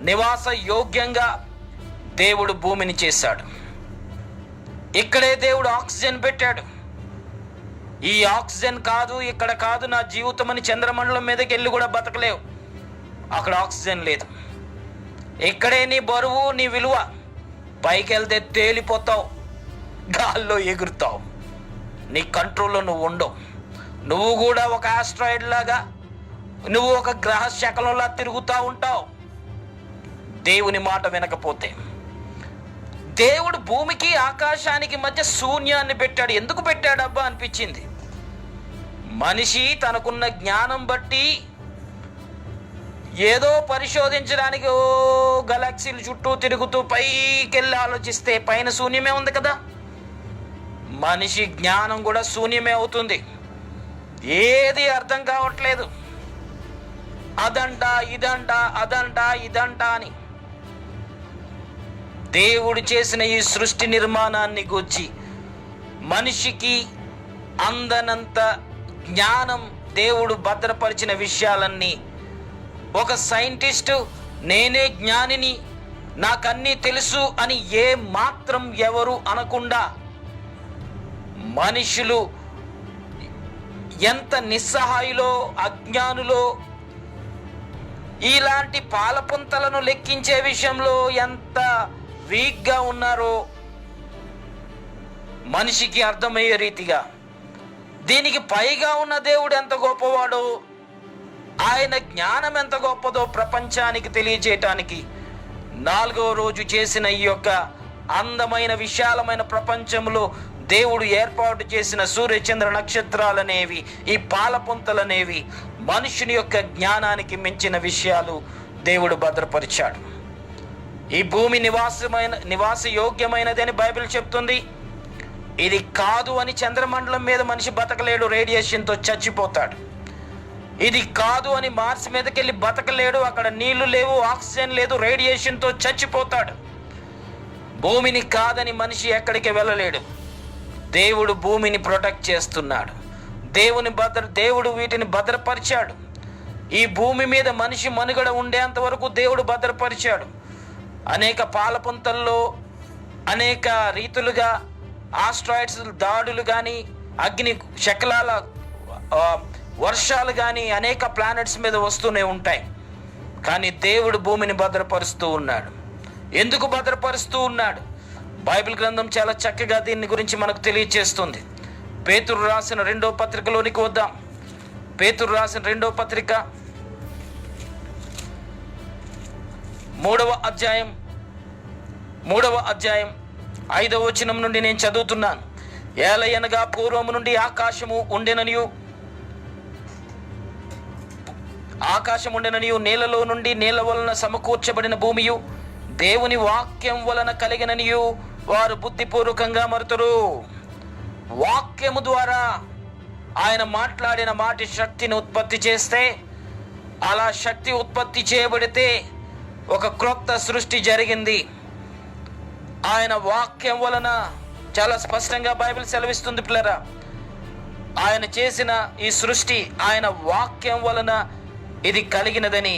A: నివాస యోగ్యంగా దేవుడు భూమిని చేశాడు. ఇక్కడే దేవుడు ఆక్సిజన్ పెట్టాడు. ఈ ఆక్సిజన్ కాదు, ఇక్కడ కాదు నా జీవితం అని చంద్రమండలం మీదకి వెళ్ళి కూడా బతకలేవు, అక్కడ ఆక్సిజన్ లేదు. ఇక్కడే నీ బరువు, నీ విలువ. పైకి వెళ్తే తేలిపోతావు, గాల్లో ఎగురుతావు, నీ కంట్రోల్లో నువ్వు ఉండవు. నువ్వు కూడా ఒక ఆస్ట్రాయిడ్ లాగా, నువ్వు ఒక గ్రహ శకలంలా తిరుగుతూ ఉంటావు దేవుని మాట వినకపోతే. దేవుడు భూమికి ఆకాశానికి మధ్య శూన్యాన్ని పెట్టాడు. ఎందుకు పెట్టాడబ్బా అనిపించింది. మనిషి తనకున్న జ్ఞానం బట్టి ఏదో పరిశోధించడానికి గెలాక్సీలు చుట్టూ తిరుగుతూ పైకి వెళ్ళి ఆలోచిస్తే పైన శూన్యమే ఉంది కదా. మనిషి జ్ఞానం కూడా శూన్యమే అవుతుంది. ఏది అర్థం కావట్లేదు. అదంట ఇదంట, అదంట ఇదంట అని. దేవుడు చేసిన ఈ సృష్టి నిర్మాణాన్ని గూర్చి మనిషికి అందనంత జ్ఞానం దేవుడు భద్రపరిచిన విషయాలన్నీ ఒక సైంటిస్టు నేనే జ్ఞానిని, నాకన్నీ తెలుసు అని ఏ మాత్రం ఎవరు అనకుండా మనుషులు ఎంత నిస్సహాయులో, అజ్ఞానులో, ఇలాంటి పాలపుంతలను లెక్కించే విషయంలో ఎంత వీక్గా ఉన్నారో మనిషికి అర్థమయ్యే రీతిగా. దీనికి పైగా ఉన్న దేవుడు ఎంత గొప్పవాడో, ఆయన జ్ఞానం ఎంత గొప్పదో ప్రపంచానికి తెలియజేయటానికి 4వ రోజు చేసిన ఈ యొక్క అందమైన విశాలమైన ప్రపంచంలో దేవుడు ఏర్పాటు చేసిన సూర్యచంద్ర నక్షత్రాలనేవి, ఈ పాలపుంతలనేవి మనుషుని యొక్క జ్ఞానానికి మించిన విషయాలు దేవుడు భద్రపరిచాడు. ఈ భూమి నివాస యోగ్యమైనది అని బైబిల్ చెప్తుంది. ఇది కాదు అని చంద్రమండలం మీద మనిషి బతకలేడు, రేడియేషన్తో చచ్చిపోతాడు. ఇది కాదు అని మార్స్ మీదకి వెళ్ళి బతకలేడు, అక్కడ నీళ్లు లేవు, ఆక్సిజన్ లేదు, రేడియేషన్తో చచ్చిపోతాడు. భూమిని కాదని మనిషి ఎక్కడికి వెళ్ళలేడు. దేవుడు భూమిని ప్రొటెక్ట్ చేస్తున్నాడు. దేవుడు వీటిని భద్రపరిచాడు. ఈ భూమి మీద మనిషి మనుగడ ఉండేంత వరకు దేవుడు భద్రపరిచాడు. అనేక పాలపుంతల్లో అనేక రీతులుగా ఆస్ట్రాయిడ్స్ దాడులు కానీ, అగ్ని శకలాల వర్షాలు కానీ అనేక ప్లానెట్స్ మీద వస్తూనే ఉంటాయి. కానీ దేవుడు భూమిని భద్రపరుస్తూ ఉన్నాడు. ఎందుకు భద్రపరుస్తూ ఉన్నాడు? బైబిల్ గ్రంథం చాలా చక్కగా దీని గురించి మనకు తెలియజేస్తుంది. పేతురు రాసిన 2వ పత్రికలోనికి వద్దాం. పేతురు రాసిన 2వ పత్రిక 3వ అధ్యాయం 5వ వచనం నుండి నేను చదువుతున్నాను. ఏలయనగా పూర్వము నుండి ఆకాశం ఉండెననియు నేలలో నుండి నీళ్ల వలన సమకూర్చబడిన భూమియు దేవుని వాక్యం వలన కలిగిననియు వారు బుద్ధిపూర్వకంగా మరుతురు. వాక్యము ద్వారా ఆయన మాట్లాడిన మాట శక్తిని ఉత్పత్తి చేస్తే, అలా శక్తి ఉత్పత్తి చేయబడితే ఒక క్రొత్త సృష్టి జరిగింది. ఆయన వాక్యం వలన చాలా స్పష్టంగా బైబిల్ సెలవిస్తుంది పిల్లరా. ఆయన చేసిన ఈ సృష్టి ఆయన వాక్యం వలన ఇది కలిగినదని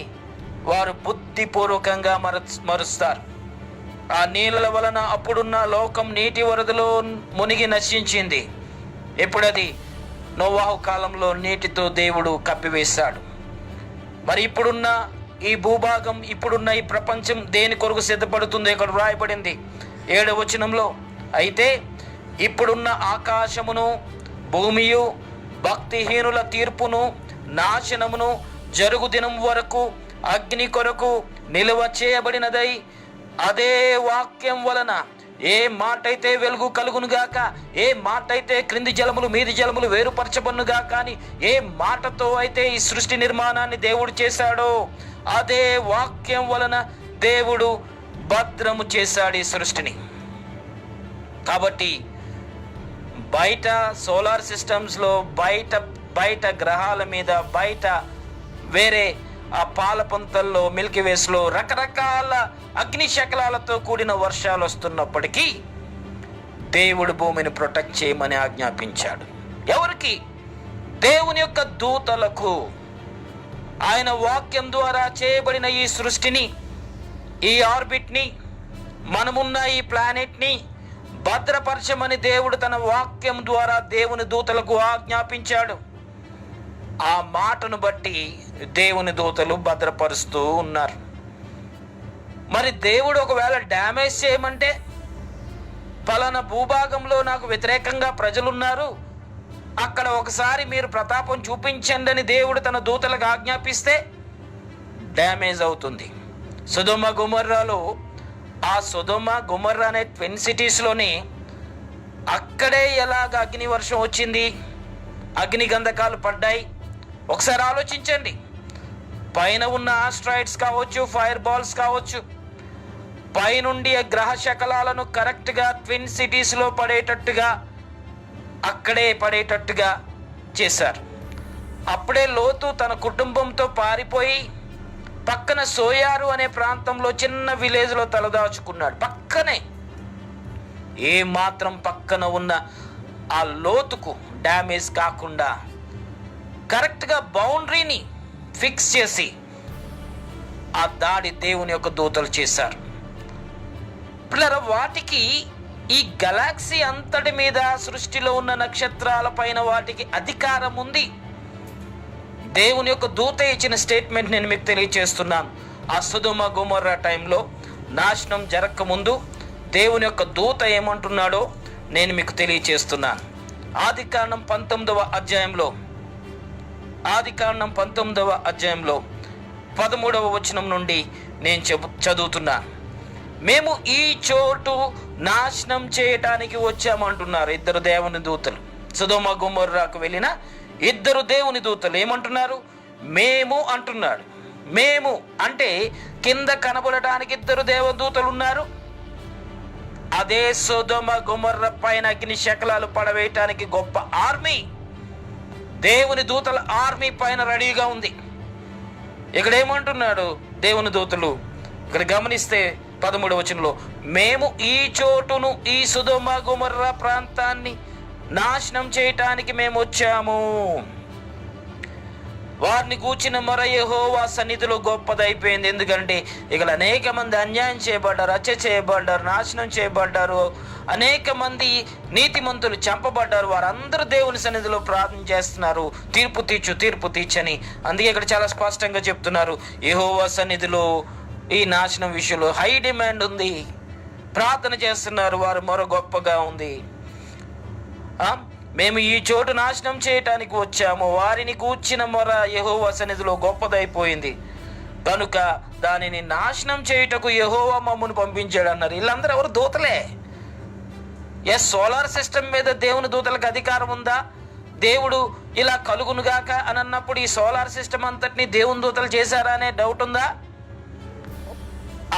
A: వారు బుద్ధిపూర్వకంగా మరుస్తారు. ఆ నీళ్ళ వలన అప్పుడున్న లోకం నీటి వరదలో మునిగి నశించింది. ఎప్పుడది నోవాహు కాలంలో నీటితో దేవుడు కప్పివేశాడు. మరి ఇప్పుడున్న ఈ భూభాగం, ఇప్పుడున్న ఈ ప్రపంచం దేని కొరకు సిద్ధపడుతుందో ఇక్కడ వ్రాయబడింది 7వ వచనంలో. అయితే ఇప్పుడున్న ఆకాశమును భూమియు భక్తిహీనుల తీర్పును నాశనమును జరుగు దినం వరకు అగ్ని కొరకు నిలువ చేయబడినదై, అదే వాక్యం వలన ఏ మాట అయితే వెలుగు కలుగునుగాక, ఏ మాట అయితే క్రింది జలములు మీది జలములు వేరుపరచబడునుగా, కానీ ఏ మాటతో అయితే ఈ సృష్టి నిర్మాణాన్ని దేవుడు చేశాడో అదే వాక్యం వలన దేవుడు భద్రము చేశాడు ఈ సృష్టిని. కాబట్టి బయట సోలార్ సిస్టమ్స్లో, బయట గ్రహాల మీద, బయట వేరే ఆ పాలపుంతల్లో, మిల్కీవేస్లో రకరకాల అగ్ని శకలాలతో కూడిన వర్షాలు వస్తున్నప్పటికీ దేవుడు భూమిని ప్రొటెక్ట్ చేయమని ఆజ్ఞాపించాడు. ఎవరికి? దేవుని యొక్క దూతలకు. ఆయన వాక్యం ద్వారా చేయబడిన ఈ సృష్టిని, ఈ ఆర్బిట్ని, మనమున్న ఈ ప్లానెట్ని భద్రపరచమని దేవుడు తన వాక్యం ద్వారా దేవుని దూతలకు ఆజ్ఞాపించాడు. ఆ మాటను బట్టి దేవుని దూతలు భద్రపరుస్తూ ఉన్నారు. మరి దేవుడు ఒకవేళ డ్యామేజ్ చేయమంటే, పలానా భూభాగంలో నాకు వ్యతిరేకంగా ప్రజలున్నారు, అక్కడ ఒకసారి మీరు ప్రతాపం చూపించండి అని దేవుడు తన దూతలకు ఆజ్ఞాపిస్తే డ్యామేజ్ అవుతుంది. సొదొమ గొమొర్రాలో, ఆ సొదొమ గొమొర్రా అనే ట్విన్ సిటీస్లోని అక్కడే ఎలాగ అగ్ని వర్షం వచ్చింది, అగ్ని గంధకాలు పడ్డాయి. ఒకసారి ఆలోచించండి. పైన ఉన్న ఆస్ట్రాయిడ్స్ కావచ్చు, ఫైర్ బాల్స్ కావచ్చు, పైనుండి గ్రహ శకలాలను కరెక్ట్గా ట్విన్ సిటీస్లో పడేటట్టుగా, అక్కడే పడేటట్టుగా చేశారు. అప్పుడే లోతు తన కుటుంబంతో పారిపోయి పక్కన సోయారు అనే ప్రాంతంలో చిన్న విలేజ్లో తలదాచుకున్నాడు. పక్కనే, ఏ మాత్రం పక్కన ఉన్న ఆ లోతుకు డ్యామేజ్ కాకుండా కరెక్ట్గా బౌండరీని ఫిక్స్ చేసి ఆ దాడి దేవుని యొక్క దూతలు చేశారు. పిల్లల, వాటికి ఈ గెలాక్సీ అంతటి మీద, సృష్టిలో ఉన్న నక్షత్రాల పైన వాటికి అధికారం ఉంది. దేవుని యొక్క దూత ఇచ్చిన స్టేట్మెంట్ నేను మీకు తెలియజేస్తున్నాను. ఆ సొదొమ గొమొర్రా టైంలో నాశనం జరగకముందు దేవుని యొక్క దూత ఏమంటున్నాడో నేను మీకు తెలియజేస్తున్నాను. ఆదికాండం 19వ అధ్యాయంలో 13వ వచనం నుండి నేను చదువుతున్నాను. మేము ఈ చోటు నాశనం చేయటానికి వచ్చామంటున్నారు ఇద్దరు దేవుని దూతలు. సొదొమ గొమొర్రాకు వెళ్ళిన ఇద్దరు దేవుని దూతలు ఏమంటున్నారు? మేము అంటున్నాడు. మేము అంటే కింద కనబడటానికి ఇద్దరు దేవదూతలు ఉన్నారు. అదే సొదొమ గొమొర్రా పైన అగ్ని శకలాలు పడవేయటానికి గొప్ప ఆర్మీ, దేవుని దూతల ఆర్మీ పైన రెడీగా ఉంది. ఇక్కడ ఏమంటున్నాడు దేవుని దూతలు? ఇక్కడ గమనిస్తే 13వ వచనంలో, మేము ఈ చోటును, ఈ సొదొమ గొమొర్రా ప్రాంతాన్ని నాశనం చేయటానికి మేము వచ్చాము. వారిని గూర్చిన మొర యెహోవా సన్నిధిలో గొప్పదైపోయింది. ఎందుకంటే ఇక్కడ అనేక మంది అన్యాయం చేయబడ్డారు, హత్య చేయబడ్డారు, నాశనం చేయబడ్డారు, అనేక మంది నీతిమంతులు చంపబడ్డారు. వారందరూ దేవుని సన్నిధిలో ప్రార్థన చేస్తున్నారు, తీర్పు తీర్చని. అందుకే ఇక్కడ చాలా స్పష్టంగా చెప్తున్నారు, యెహోవా సన్నిధిలో ఈ నాశనం విషయంలో హై డిమాండ్ ఉంది. ప్రార్థన చేస్తున్నారు, వారి మొర గొప్పగా ఉంది. మేము ఈ చోటు నాశనం చేయటానికి వచ్చాము, వారిని కూర్చిన మొర యెహోవా సన్నిధిలో గొప్పదైపోయింది కనుక దానిని నాశనం చేయుటకు యెహోవా మమ్మల్ని పంపించాడు అన్నారు. వీళ్ళందరూ ఎవరు? దూతలే. సోలార్ సిస్టమ్ మీద దేవుని దూతలకు అధికారం ఉందా? దేవుడు ఇలా కలుగునుగాక అని అన్నప్పుడు ఈ సోలార్ సిస్టమ్ అంతటిని దేవుని దూతలు చేశారా అనే డౌట్ ఉందా?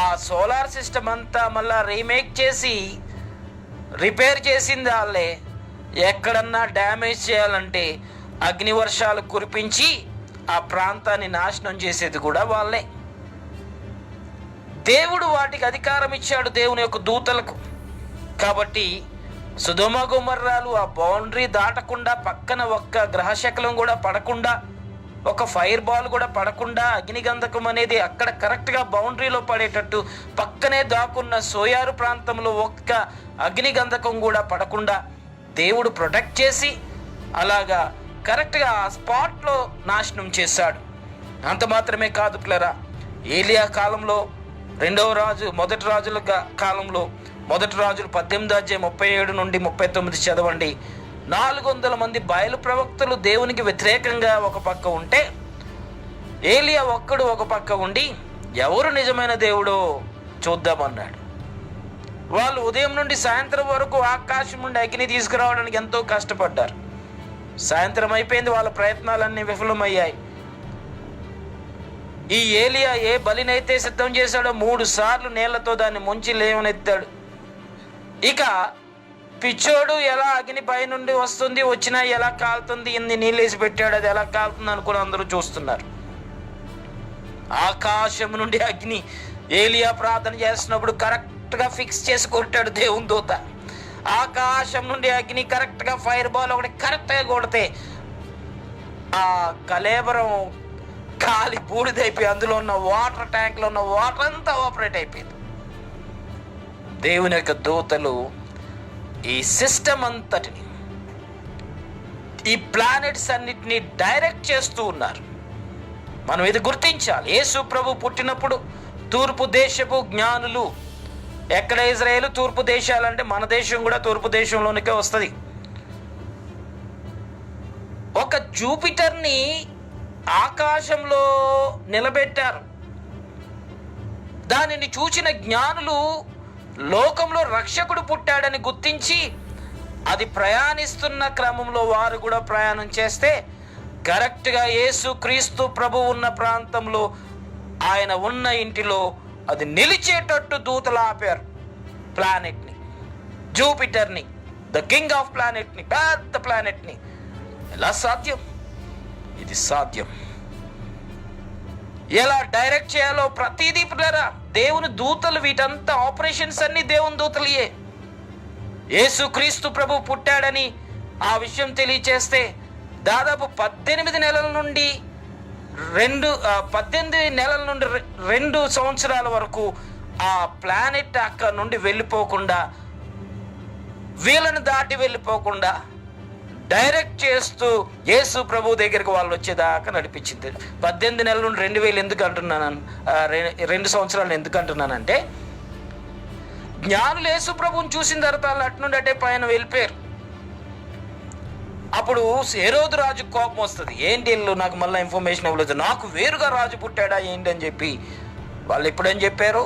A: ఆ సోలార్ సిస్టమ్ అంతా మళ్ళా రీమేక్ చేసి రిపేర్ చేసింది వాళ్ళే. ఎక్కడన్నా డ్యామేజ్ చేయాలంటే అగ్ని వర్షాలు కురిపించి ఆ ప్రాంతాన్ని నాశనం చేసేది కూడా వాళ్ళే. దేవుడు వాటికి అధికారం ఇచ్చాడు, దేవుని యొక్క దూతలకు. కాబట్టి సొదొమ గొమొర్రాలు ఆ బౌండరీ దాటకుండా, పక్కన ఒక్క గ్రహశకలం కూడా పడకుండా, ఒక ఫైర్ బాల్ కూడా పడకుండా, అగ్నిగంధకం అనేది అక్కడ కరెక్ట్గా బౌండరీలో పడేటట్టు పక్కనే దాక్కున్న సోయారు ప్రాంతంలో ఒక్క అగ్నిగంధకం కూడా పడకుండా దేవుడు ప్రొటెక్ట్ చేసి అలాగా కరెక్ట్గా ఆ స్పాట్లో నాశనం చేశాడు. అంత మాత్రమే కాదు పిల్లరా, ఏలియా కాలంలో మొదటి రాజుల కాలంలో, మొదటి రాజులు 18:37 నుండి 39 చదవండి. 400 మంది బయలు ప్రవక్తలు దేవునికి వ్యతిరేకంగా ఒక పక్క ఉంటే, ఏలియా ఒక్కడు ఒక పక్క ఉండి ఎవరు నిజమైన దేవుడో చూద్దామన్నాడు. వాళ్ళు ఉదయం నుండి సాయంత్రం వరకు ఆకాశం నుండి అగ్ని తీసుకురావడానికి ఎంతో కష్టపడ్డారు. సాయంత్రం అయిపోయింది, వాళ్ళ ప్రయత్నాలన్నీ విఫలమయ్యాయి. ఈ ఏలియా ఏ బలినైతే సిద్ధం చేశాడో 3 సార్లు నీళ్లతో దాన్ని ముంచి లేవనెత్తాడు. ఇక పిచ్చోడు ఎలా అగ్ని పై నుండి వస్తుంది, వచ్చినా ఎలా కాలుతుంది, ఇన్ని నీళ్ళు వేసి పెట్టాడు, అది ఎలా కాలుతుంది అనుకుని అందరూ చూస్తున్నారు. ఆకాశం నుండి అగ్ని ఏలియా ప్రార్థన చేస్తున్నప్పుడు కరెక్ట్గా ఫిక్స్ చేసి కొట్టాడు దేవుని దూత. ఆకాశం నుండి అగ్ని కరెక్ట్గా ఫైర్ బాల్ ఒకటి కరెక్ట్గా కొడితే ఆ కలేబరం గాలి బూడిదైపోయి అందులో ఉన్న వాటర్ ట్యాంక్లో ఉన్న వాటర్ అంతా ఆపరేట్ అయిపోయింది. దేవుని యొక్క దూతలు ఈ సిస్టమ్ అంతటిని, ఈ ప్లానెట్స్ అన్నిటినీ డైరెక్ట్ చేస్తూ ఉన్నారు. మనం ఇది గుర్తించాలి. యేసు ప్రభు పుట్టినప్పుడు తూర్పు దేశపు జ్ఞానులు, ఎక్కడ ఇజ్రాయేలు తూర్పు దేశాలంటే మన దేశం కూడా తూర్పు దేశంలోనికే వస్తుంది. ఒక జూపిటర్ని ఆకాశంలో నిలబెట్టారు. దానిని చూచిన జ్ఞానులు లోకంలో రక్షకుడు పుట్టాడని గుర్తించి అది ప్రయాణిస్తున్న క్రమంలో వారు కూడా ప్రయాణం చేస్తే కరెక్ట్గా యేసు క్రీస్తు ప్రభు ఉన్న ప్రాంతంలో, ఆయన ఉన్న ఇంటిలో అది నిలిచేటట్టు దూతలు ఆపారు. ప్లానెట్ని, జూపిటర్ని, ద కింగ్ ఆఫ్ ప్లానెట్ని, పెద్ద ప్లానెట్ని. ఎలా సాధ్యం? ఇది సాధ్యం. ఎలా డైరెక్ట్ చేయాలో ప్రతిదీ పిల్లరా దేవుని దూతలు, వీటంతా ఆపరేషన్స్ అన్ని దేవుని దూతలయే. యేసు క్రీస్తు ప్రభు పుట్టాడని ఆ విషయం తెలియచేస్తే దాదాపు 18 నెలల నుండి 2 సంవత్సరాల వరకు ఆ ప్లానెట్ అక్కడ నుండి వెళ్ళిపోకుండా, వీళ్ళని దాటి వెళ్ళిపోకుండా డైరెక్ట్ చేస్తూ యేసు ప్రభు దగ్గరికి వాళ్ళు వచ్చేదాకా నడిపించింది. 18 నెలల నుండి 2000 ఎందుకు అంటున్నాను, 2 సంవత్సరాలు ఎందుకు అంటున్నానంటే, జ్ఞానులు యేసు ప్రభుని చూసిన తర్వాత వాళ్ళు అటు నుండి అటే పైన వెళ్ళిపోయారు. అప్పుడు హెరోదు రాజు కోపం వస్తుంది. ఏంటి వీళ్ళు నాకు మళ్ళీ ఇన్ఫర్మేషన్ ఇవ్వలేదు, నాకు వేరుగా రాజు పుట్టాడా ఏంటి అని చెప్పి వాళ్ళు ఎప్పుడేం చెప్పారు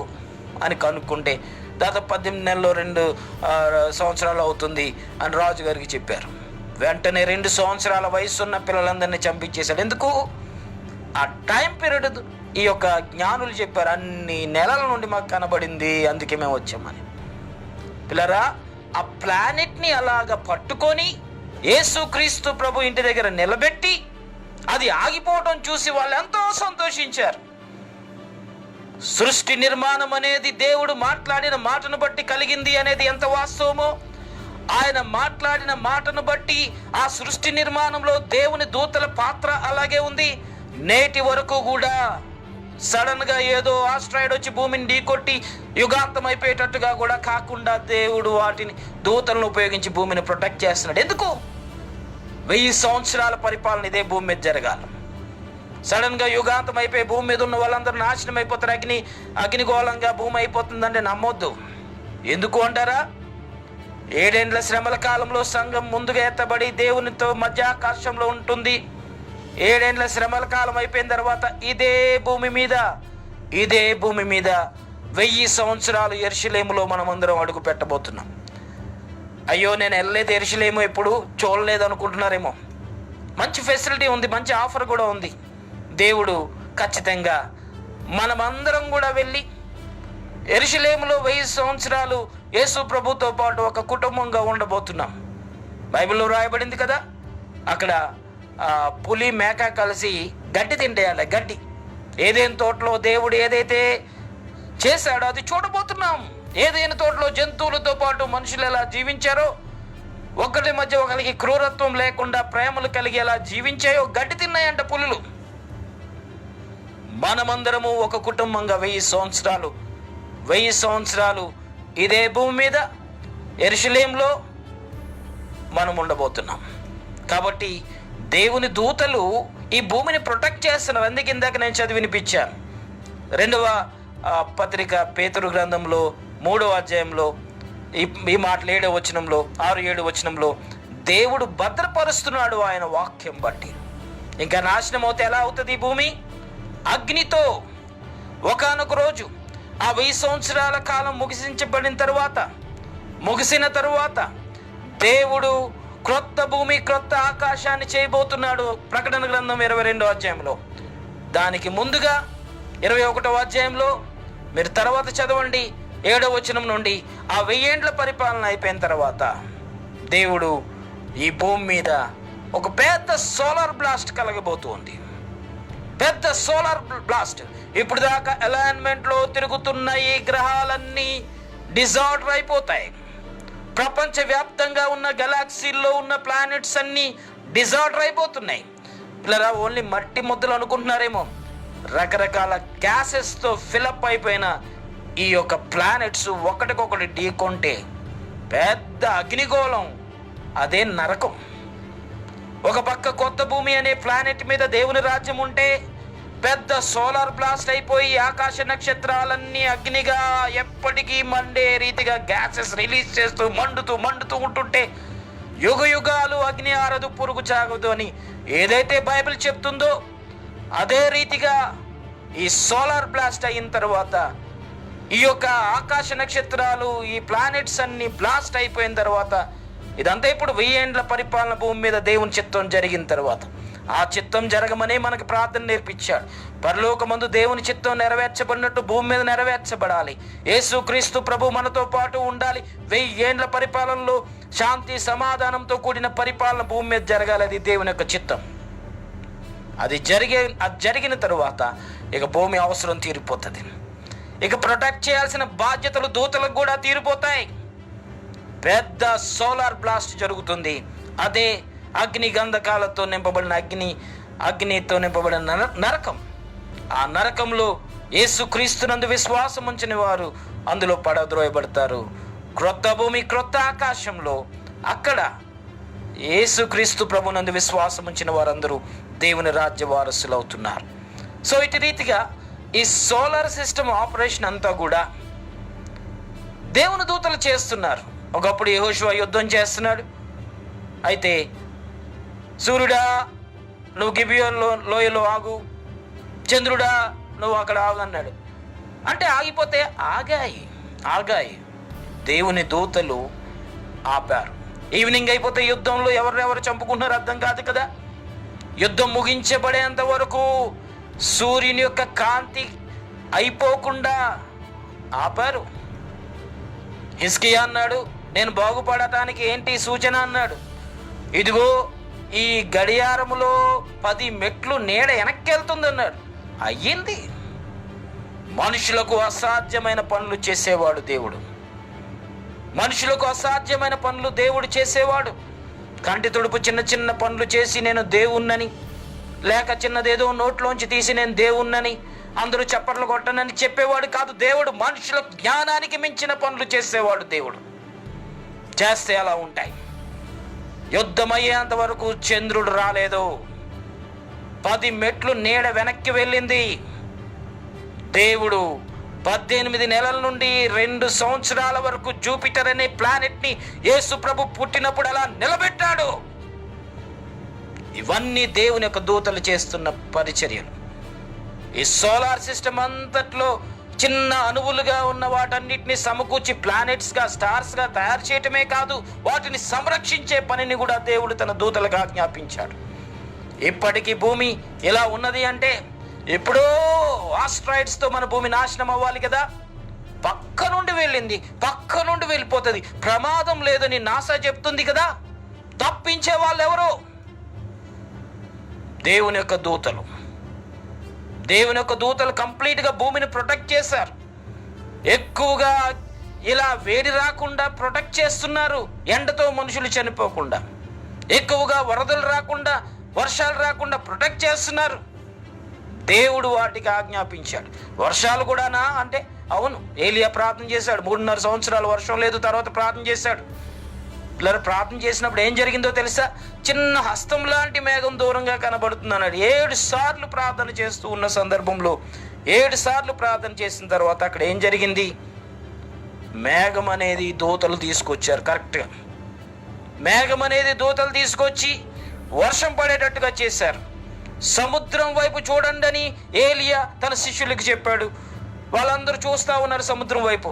A: అని కనుక్కుంటే దాదాపు 18 నెలల్లో 2 సంవత్సరాలు అవుతుంది అని రాజు గారికి చెప్పారు. వెంటనే 2 సంవత్సరాల వయసు ఉన్న పిల్లలందరినీ చంపించేశాడు. ఎందుకు? ఆ టైం పీరియడ్ ఈ యొక్క జ్ఞానులు చెప్పారు, అన్ని నెలల నుండి మాకు కనబడింది, అందుకే మేము వచ్చామని. పిల్లరా, ఆ ప్లానెట్ని అలాగ పట్టుకొని యేసు క్రీస్తు ప్రభు ఇంటి దగ్గర నిలబెట్టి అది ఆగిపోవడం చూసి వాళ్ళు ఎంతో సంతోషించారు. సృష్టి నిర్మాణం అనేది దేవుడు మాట్లాడిన మాటను బట్టి కలిగింది అనేది ఎంత వాస్తవమో, ఆయన మాట్లాడిన మాటను బట్టి ఆ సృష్టి నిర్మాణంలో దేవుని దూతల పాత్ర అలాగే ఉంది. నేటి వరకు కూడా సడన్ గా ఏదో ఆస్ట్రాయిడ్ వచ్చి భూమిని ఢీకొట్టి యుగాంతం అయిపోయేటట్టుగా కూడా కాకుండా దేవుడు వాటిని దూతలను ఉపయోగించి భూమిని ప్రొటెక్ట్ చేస్తున్నాడు. ఎందుకు? 1000 సంవత్సరాల పరిపాలన ఇదే భూమి మీద జరగాలి. సడన్ గా యుగాంతం అయిపోయి భూమి మీద ఉన్న వాళ్ళందరూ నాశనం అయిపోతారు, అగ్నిగోళంగా భూమి అయిపోతుందంటే నమ్మొద్దు. ఎందుకు అంటారా? 7 ఏండ్ల శ్రమల కాలంలో సంఘం ముందుగా ఎత్తబడి దేవునితో మధ్యాకాశంలో ఉంటుంది. 7 ఏండ్ల శ్రమల కాలం అయిపోయిన తర్వాత ఇదే భూమి మీద 1000 సంవత్సరాలు యెరూషలేములో మనం అందరం అడుగు పెట్టబోతున్నాం. అయ్యో, నేను వెళ్ళలేదు యెరూషలేము, ఎప్పుడు చూడలేదు అనుకుంటున్నారేమో. మంచి ఫెసిలిటీ ఉంది, మంచి ఆఫర్ కూడా ఉంది. దేవుడు ఖచ్చితంగా మనమందరం కూడా వెళ్ళి యెరూషలేములో 1000 సంవత్సరాలు యేసు ప్రభుతో పాటు ఒక కుటుంబంగా ఉండబోతున్నాం. బైబిల్లో రాయబడింది కదా, అక్కడ పులి మేక కలిసి గడ్డి తింటేయాలి. గడ్డి ఏదైనా తోటలో దేవుడు ఏదైతే చేశాడో అది చూడబోతున్నాం. ఏదైనా తోటలో జంతువులతో పాటు మనుషులు ఎలా జీవించారో, ఒకరి మధ్య ఒకరికి క్రూరత్వం లేకుండా ప్రేమలు కలిగి ఎలా జీవించాయో గడ్డి తిన్నాయంట పులులు. మనమందరము ఒక కుటుంబంగా 1000 సంవత్సరాలు ఇదే భూమి మీద యెరూషలేములో మనం ఉండబోతున్నాం. కాబట్టి దేవుని దూతలు ఈ భూమిని ప్రొటెక్ట్ చేస్తున్నారు. అందుకే ఇందాక నేను చదివి వినిపించాను. 2వ పత్రిక పేతురు గ్రంథంలో 3వ అధ్యాయంలో ఈ మాటలు 7వ వచనంలో 6-7 వచనంలో దేవుడు భద్రపరుస్తున్నాడు ఆయన వాక్యం బట్టి. ఇంకా నాశనం అవుతే ఎలా అవుతుంది ఈ భూమి? అగ్నితో. ఒకానొక రోజు ఆ 1000 సంవత్సరాల కాలం ముగిసిన తరువాత దేవుడు క్రొత్త భూమి క్రొత్త ఆకాశాన్ని చేయబోతున్నాడు. ప్రకటన గ్రంథం 22వ అధ్యాయంలో. దానికి ముందుగా 21వ అధ్యాయంలో మీరు తర్వాత చదవండి 7వ వచనం నుండి ఆ 1000 ఏండ్ల పరిపాలన అయిపోయిన తర్వాత దేవుడు ఈ భూమి మీద ఒక పెద్ద సోలార్ బ్లాస్ట్ కలగబోతుంది. పెద్ద సోలార్ బ్లాస్ట్. ఇప్పుడు దాకా అలైన్మెంట్లో తిరుగుతున్న ఈ గ్రహాలన్నీ డిజార్డర్ అయిపోతాయి. ప్రపంచవ్యాప్తంగా ఉన్న గెలాక్సీల్లో ఉన్న ప్లానెట్స్ అన్నీ డిజార్డర్ అయిపోతున్నాయి. ఇలా ఓన్లీ మట్టి ముద్దలు అనుకుంటున్నారేమో. రకరకాల గ్యాసెస్తో ఫిలప్ అయిపోయిన ఈ యొక్క ప్లానెట్స్ ఒకటికొకటి ఢీకొంటే పెద్ద అగ్నిగోళం, అదే నరకం. ఒక పక్క కొత్త భూమి అనే ప్లానెట్ మీద దేవుని రాజ్యం ఉంటే పెద్ద సోలార్ బ్లాస్ట్ అయిపోయి ఆకాశ నక్షత్రాలన్నీ అగ్నిగా ఎప్పటికీ మండే రీతిగా గ్యాసెస్ రిలీజ్ చేస్తూ మండుతూ ఉంటుంటే యుగ యుగాలు అగ్ని ఆరదు పురుగు చాగదు అని ఏదైతే బైబిల్ చెప్తుందో అదే రీతిగా ఈ సోలార్ బ్లాస్ట్ అయిన తర్వాత ఈ యొక్క ఆకాశ నక్షత్రాలు ఈ ప్లానెట్స్ అన్ని బ్లాస్ట్ అయిపోయిన తర్వాత ఇదంతా ఇప్పుడు 1000 ఏండ్ల పరిపాలన భూమి మీద దేవుని చిత్తం జరిగిన తర్వాత ఆ చిత్తం జరగమని మనకు ప్రార్థన నేర్పించాడు. పరలోకమందు దేవుని చిత్తం నెరవేర్చబడినట్టు భూమి మీద నెరవేర్చబడాలి. యేసుక్రీస్తు ప్రభు మనతో పాటు ఉండాలి. 1000 ఏండ్ల పరిపాలనలో శాంతి సమాధానంతో కూడిన పరిపాలన భూమి మీద జరగాలి. అది దేవుని యొక్క చిత్తం. అది జరిగిన తరువాత ఇక భూమి అవసరం తీరిపోతుంది. ఇక ప్రొటెక్ట్ చేయాల్సిన బాధ్యతలు దూతలకు కూడా తీరిపోతాయి. పెద్ద సోలార్ బ్లాస్ట్ జరుగుతుంది. అదే అగ్ని గంధకాలతో నింపబడిన అగ్నితో నింపబడిన నరకం. ఆ నరకంలో యేసుక్రీస్తునందు విశ్వాసం ఉంచిన వారు అందులో పడద్రోయబడతారు. క్రొత్త భూమి క్రొత్త ఆకాశంలో అక్కడ యేసుక్రీస్తు ప్రభునందు విశ్వాసం ఉంచిన వారందరూ దేవుని రాజ్య వారసులు అవుతున్నారు. సో ఇటు రీతిగా ఈ సోలార్ సిస్టమ్ ఆపరేషన్ అంతా కూడా దేవుని దూతలు చేస్తున్నారు. ఒకప్పుడు యెహోషువ యుద్ధం చేస్తున్నాడు. అయితే సూర్యుడా నువ్వు గిబియోన్ లోయలో ఆగు, చంద్రుడా నువ్వు అక్కడ ఆగు అన్నాడు. అంటే ఆగిపోతే ఆగాయి. దేవుని దూతలు ఆపారు. ఈవినింగ్ అయిపోతే యుద్ధంలో ఎవరెవరు చంపుకుంటున్నారో అర్థం కాదు కదా. యుద్ధం ముగించబడేంత వరకు సూర్యుని యొక్క కాంతి అయిపోకుండా ఆపారు. హిజ్కియా అన్నాడు, నేను బాగుపడటానికి ఏంటి సూచన అన్నాడు. ఇదిగో ఈ గడియారములో 10 మెట్లు నీడ వెనక్కి వెళ్తుంది అన్నాడు. అయ్యింది. మనుషులకు అసాధ్యమైన పనులు చేసేవాడు దేవుడు. మనుషులకు అసాధ్యమైన పనులు దేవుడు చేసేవాడు. కంటి తుడుపు చిన్న చిన్న పనులు చేసి నేను దేవుణ్ణని, లేక చిన్నదేదో నోట్లోంచి తీసి నేను దేవుణ్ణని, అందరూ చప్పట్లు కొట్టనని చెప్పేవాడు కాదు. దేవుడు మనుషుల జ్ఞానానికి మించిన పనులు చేసేవాడు. దేవుడు చేస్తే అలా ఉంటాయి. యుద్ధమయ్యేంత వరకు చంద్రుడు రాలేదు. 10 మెట్లు నీడ వెనక్కి వెళ్ళింది. దేవుడు 18 నెలల నుండి 2 సంవత్సరాల వరకు జూపిటర్ అనే ప్లానెట్ ని యేసు ప్రభు పుట్టినప్పుడు అలా నిలబెట్టాడు. ఇవన్నీ దేవుని యొక్క దూతలు చేస్తున్న పరిచర్యలు. ఈ సోలార్ సిస్టమ్ అంతట్లో చిన్న అణువులుగా ఉన్న వాటన్నిటిని సమకూర్చి ప్లానెట్స్ గా, స్టార్స్ గా తయారు చేయటమే కాదు, వాటిని సంరక్షించే పనిని కూడా దేవుడు తన దూతలుగా ఆజ్ఞాపించాడు. ఇప్పటికీ భూమి ఎలా ఉన్నది అంటే, ఎప్పుడో ఆస్ట్రాయిడ్స్ తో మన భూమి నాశనం అవ్వాలి కదా, పక్క నుండి వెళ్ళింది, పక్క నుండి వెళ్ళిపోతుంది, ప్రమాదం లేదని నాసా చెప్తుంది కదా. తప్పించే వాళ్ళు ఎవరు? దేవుని యొక్క దూతలు. దేవుని యొక్క దూతలు కంప్లీట్గా భూమిని ప్రొటెక్ట్ చేశారు. ఎక్కువగా ఇలా వేడి రాకుండా ప్రొటెక్ట్ చేస్తున్నారు, ఎండతో మనుషులు చనిపోకుండా. ఎక్కువగా వరదలు రాకుండా, వర్షాలు రాకుండా ప్రొటెక్ట్ చేస్తున్నారు. దేవుడు వాటికి ఆజ్ఞాపించాడు. వర్షాలు కూడానా అంటే, అవును, ఏలియా ప్రార్థన చేశాడు. 3.5 సంవత్సరాలు వర్షం లేదు. తర్వాత ప్రార్థన చేశాడు. పిల్లలు ప్రార్థన చేసినప్పుడు ఏం జరిగిందో తెలుసా? చిన్న హస్తం లాంటి మేఘం దూరంగా కనబడుతుంది అన్నాడు. 7 సార్లు ప్రార్థన చేస్తూ ఉన్న సందర్భంలో 7 సార్లు ప్రార్థన చేసిన తర్వాత అక్కడ ఏం జరిగింది? మేఘం అనేది దూతలు తీసుకొచ్చారు. కరెక్ట్గా మేఘం అనేది దూతలు తీసుకొచ్చి వర్షం పడేటట్టుగా చేశారు. సముద్రం వైపు చూడండి అని ఏలియా తన శిష్యులకు చెప్పాడు. వాళ్ళందరూ చూస్తూ ఉన్నారు సముద్రం వైపు.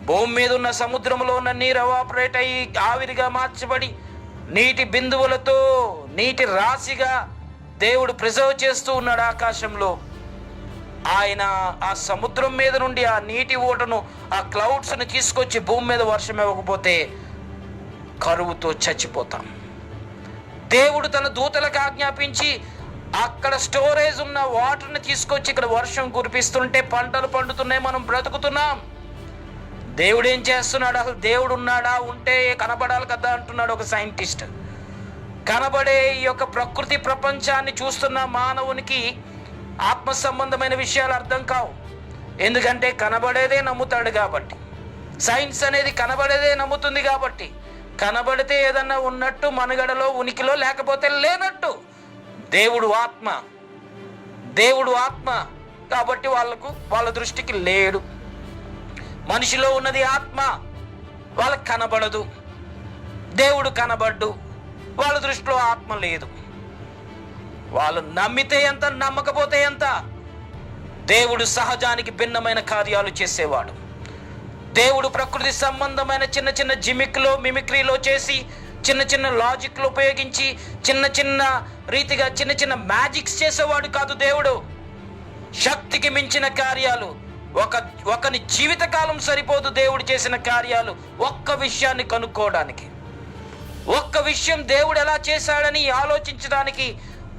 A: భూమి మీద ఉన్న సముద్రంలో ఉన్న నీరు ఎవాపరేట్ అయ్యి ఆవిరిగా మార్చబడి నీటి బిందువులతో నీటి రాశిగా దేవుడు ప్రిజర్వ్ చేస్తూ ఉన్నాడు ఆకాశంలో. ఆయన ఆ సముద్రం మీద నుండి ఆ నీటి ఊటను, ఆ క్లౌడ్స్ని తీసుకొచ్చి భూమి మీద వర్షం ఇవ్వకపోతే కరువుతో చచ్చిపోతాం. దేవుడు తన దూతలకు ఆజ్ఞాపించి అక్కడ స్టోరేజ్ ఉన్న వాటర్ని తీసుకొచ్చి ఇక్కడ వర్షం కురిపిస్తుంటే పంటలు పండుతున్నాయి, మనం బ్రతుకుతున్నాం. దేవుడు ఏం చేస్తున్నాడు? అసలు దేవుడు ఉన్నాడా? ఉంటే కనబడాలి కదా అంటున్నాడు ఒక సైంటిస్ట్. కనబడే ఈ యొక్క ప్రకృతి ప్రపంచాన్ని చూస్తున్న మానవునికి ఆత్మ సంబంధమైన విషయాలు అర్థం కావు. ఎందుకంటే కనబడేదే నమ్ముతాడు కాబట్టి. సైన్స్ అనేది కనబడేదే నమ్ముతుంది కాబట్టి. కనబడితే ఏదన్నా ఉన్నట్టు మనుగడలో, ఉనికిలో, లేకపోతే లేనట్టు. దేవుడు ఆత్మ. దేవుడు ఆత్మ కాబట్టి వాళ్ళ దృష్టికి లేడు. మనిషిలో ఉన్నది ఆత్మ, వాళ్ళకి కనబడదు. దేవుడు కనబడ్డు, వాళ్ళ దృష్టిలో ఆత్మ లేదు. వాళ్ళు నమ్మితే ఎంత, నమ్మకపోతే ఎంత. దేవుడు సహజానికి భిన్నమైన కార్యాలు చేసేవాడు. దేవుడు ప్రకృతి సంబంధమైన చిన్న చిన్న మిమిక్రీలో చేసి, చిన్న చిన్న లాజిక్లు ఉపయోగించి, చిన్న చిన్న రీతిగా చిన్న చిన్న మ్యాజిక్స్ చేసేవాడు కాదు. దేవుడు శక్తికి మించిన కార్యాలు. ఒకని జీవితకాలం సరిపోదు దేవుడు చేసిన కార్యాలు ఒక్క విషయాన్ని కనుక్కోవడానికి. ఒక్క విషయం దేవుడు ఎలా చేశాడని ఆలోచించడానికి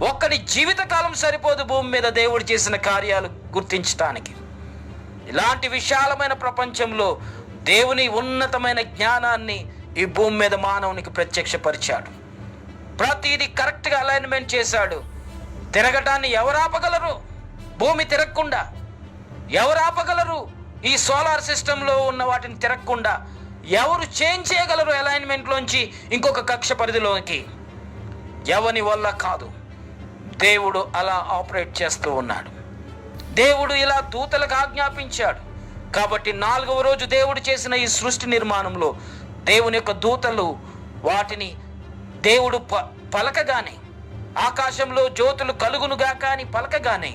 A: ఒక్కని జీవితకాలం సరిపోదు భూమి మీద దేవుడు చేసిన కార్యాలు గుర్తించడానికి. ఇలాంటి విశాలమైన ప్రపంచంలో దేవుని ఉన్నతమైన జ్ఞానాన్ని ఈ భూమి మీద మానవునికి ప్రత్యక్షపరిచాడు. ప్రతిదీ కరెక్ట్గా అలైన్మెంట్ చేశాడు. తిరగటాన్ని ఎవరు ఆపగలరు? భూమి తిరగకుండా ఎవరు ఆపగలరు? ఈ సోలార్ సిస్టంలో ఉన్న వాటిని తిరగకుండా ఎవరు చేంజ్ చేయగలరు? అలైన్మెంట్లోంచి ఇంకొక కక్ష పరిధిలోకి ఎవని వల్ల కాదు. దేవుడు అలా ఆపరేట్ చేస్తూ ఉన్నాడు. దేవుడు ఇలా దూతలకు ఆజ్ఞాపించాడు. కాబట్టి 4వ రోజు దేవుడు చేసిన ఈ సృష్టి నిర్మాణంలో దేవుని యొక్క దూతలు వాటిని దేవుడు పలకగానే, ఆకాశంలో జ్యోతులు కలుగునుగా కానీ పలకగానే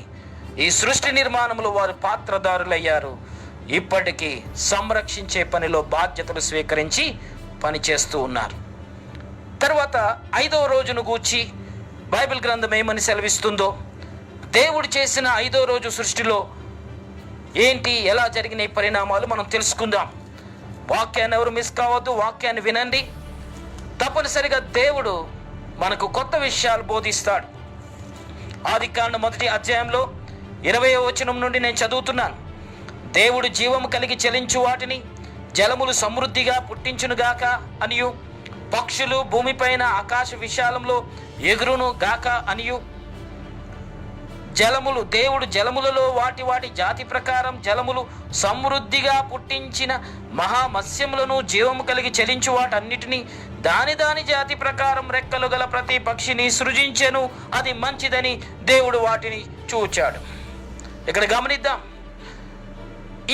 A: ఈ సృష్టి నిర్మాణంలో వారు పాత్రదారులయ్యారు. ఇప్పటికీ సంరక్షించే పనిలో బాధ్యతలు స్వీకరించి పనిచేస్తూ ఉన్నారు. తర్వాత 5వ రోజును గూర్చి బైబిల్ గ్రంథం ఏమని సెలవిస్తుందో, దేవుడు చేసిన 5వ రోజు సృష్టిలో ఏంటి, ఎలా జరిగిన ఈ పరిణామాలు మనం తెలుసుకుందాం. వాక్యాన్ని ఎవరు మిస్ కావద్దు, వాక్యాన్ని వినండి. తప్పనిసరిగా దేవుడు మనకు కొత్త విషయాలు బోధిస్తాడు. ఆదికాండం 1వ అధ్యాయంలో 20వ వచనం నుండి నేను చదువుతున్నాను. దేవుడు జీవము కలిగి చలించు వాటిని, జలములు సమృద్ధిగా పుట్టించునుగాక అనియు, పక్షులు భూమిపైన ఆకాశ విశాలంలో ఎగురును గాక అనియు, జలములు దేవుడు జలములలో వాటి వాటి జాతి ప్రకారం జలములు సమృద్ధిగా పుట్టించిన మహామత్స్యములను జీవము కలిగి చలించు వాటన్నిటినీ దాని దాని జాతి ప్రకారం రెక్కలు గల ప్రతి పక్షిని సృజించెను, అది మంచిదని దేవుడు వాటిని చూచాడు. ఇక్కడ గమనిద్దాం,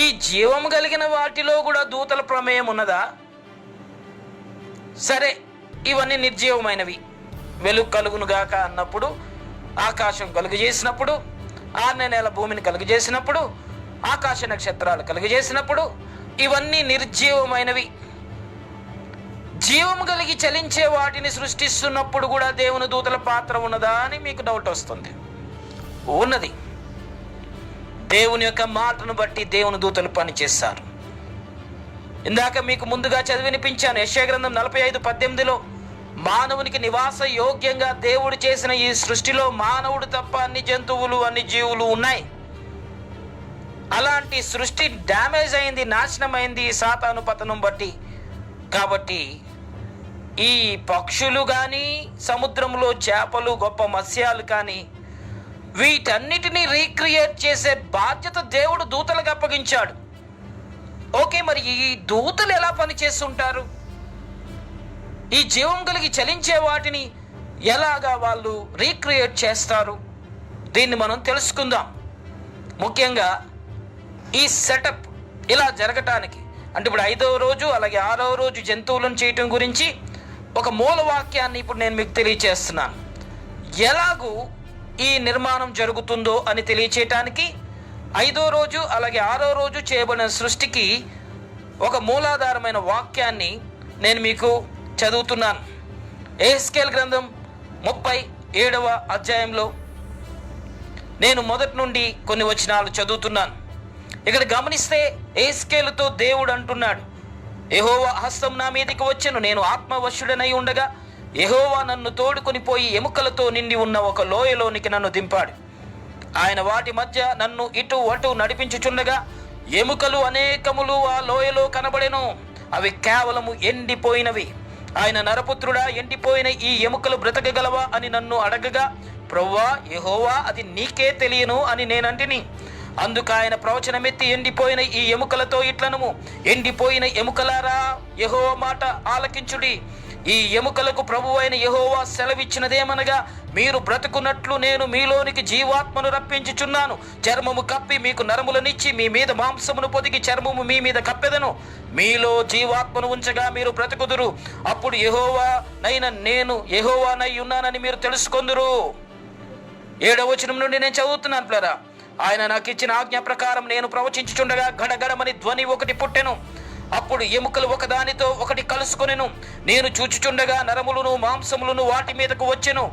A: ఈ జీవం కలిగిన వాటిలో కూడా దూతల ప్రమేయం ఉన్నదా? సరే, ఇవన్నీ నిర్జీవమైనవి. వెలుగు కలుగునుగాక అన్నప్పుడు, ఆకాశం కలుగజేసినప్పుడు, 6వ నెల భూమిని కలుగజేసినప్పుడు, ఆకాశ నక్షత్రాలు కలుగజేసినప్పుడు, ఇవన్నీ నిర్జీవమైనవి. జీవం కలిగి చలించే వాటిని సృష్టిస్తున్నప్పుడు కూడా దేవుని దూతల పాత్ర ఉన్నదా అని మీకు డౌట్ వస్తుంది. ఉన్నది. దేవుని యొక్క మాటను బట్టి దేవుని దూతలు పనిచేస్తారు. ఇందాక మీకు ముందుగా చదివినిపించాను, యెషయా గ్రంథం 45:18లో మానవునికి నివాస యోగ్యంగా దేవుడు చేసిన ఈ సృష్టిలో మానవుడు తప్ప అన్ని జంతువులు అన్ని జీవులు ఉన్నాయి. అలాంటి సృష్టి డ్యామేజ్ అయింది, నాశనమైంది సాతాను పతనం బట్టి. కాబట్టి ఈ పక్షులు కానీ, సముద్రంలో చేపలు, గొప్ప మత్స్యాలు కానీ, వీటన్నిటినీ రీక్రియేట్ చేసే బాధ్యత దేవుడు దూతలకు అప్పగించాడు. ఓకే, మరి ఈ దూతలు ఎలా పనిచేస్తుంటారు? ఈ జీవం కలిగి చలించే వాటిని ఎలాగా వాళ్ళు రీక్రియేట్ చేస్తారు? దీన్ని మనం తెలుసుకుందాం. ముఖ్యంగా ఈ సెటప్ ఇలా జరగటానికి, అంటే ఇప్పుడు 5వ రోజు అలాగే 6వ రోజు జంతువులను చేయటం గురించి ఒక మూల వాక్యాన్ని ఇప్పుడు నేను మీకు తెలియచేస్తున్నాను. ఎలాగూ ఈ నిర్మాణం జరుగుతుందో అని తెలియచేయటానికి 5వ రోజు అలాగే 6వ రోజు చేయబడిన సృష్టికి ఒక మూలాధారమైన వాక్యాన్ని నేను మీకు చదువుతున్నాను. యెహెజ్కేలు గ్రంథం 37వ అధ్యాయంలో నేను మొదటి నుండి కొన్ని వచనాలు చదువుతున్నాను. ఇక్కడ గమనిస్తే యెహెజ్కేలుతో దేవుడు అంటున్నాడు, యెహోవా హస్తం నా మీదకి వచ్చెను, నేను ఆత్మవశుడనై ఉండగా యెహోవా నన్ను తోడుకొని పోయి ఎముకలతో నిండి ఉన్న ఒక లోయలోనికి నన్ను దింపాడు. ఆయన వాటి మధ్య నన్ను ఇటు అటు నడిపించుచుండగా ఎముకలు అనేకములు ఆ లోయలో కనబడెను, అవి కేవలము ఎండిపోయినవి. ఆయన నరపుత్రుడా, ఎండిపోయిన ఈ ఎముకలు బ్రతకగలవా అని నన్ను అడగగా, ప్రభువా యెహోవా అది నీకే తెలియను అని నేనంటిని. అందుకు ఆయన ప్రవచనమెత్తి, ఎండిపోయిన ఈ ఎముకలతో ఇట్లనము, ఎండిపోయిన ఎముకలారా యెహోవా మాట ఆలకించుడి. ఈ ఎముకలకు ప్రభువైన యెహోవా సెలవిచ్చినదేమనగా, మీరు బ్రతుకున్నట్లు నేను మీలోనికి జీవాత్మను రప్పించుచున్నాను. చర్మము కప్పి మీకు నరములనిచ్చి మీ మీద మాంసమును పొదిగి చర్మము మీ మీద కప్పెదను. మీలో జీవాత్మను ఉంచగా మీరు బ్రతుకుదురు. అప్పుడు యెహోవానైన నేను యెహోవానై ఉన్నానని మీరు తెలుసుకొందురు. 7వ వచనం నుండి నేను చదువుతున్నాను ప్లరా. ఆయన నాకు ఇచ్చిన ఆజ్ఞ ప్రకారం నేను ప్రవచించుచుండగా గడగడమని ధ్వని ఒకటి పుట్టెను. అప్పుడు ఎముకలు ఒకదానితో ఒకటి కలుసుకొనెను. నేను చూచుచుండగా నరములను మాంసములను వాటి మీదకు వచ్చెను,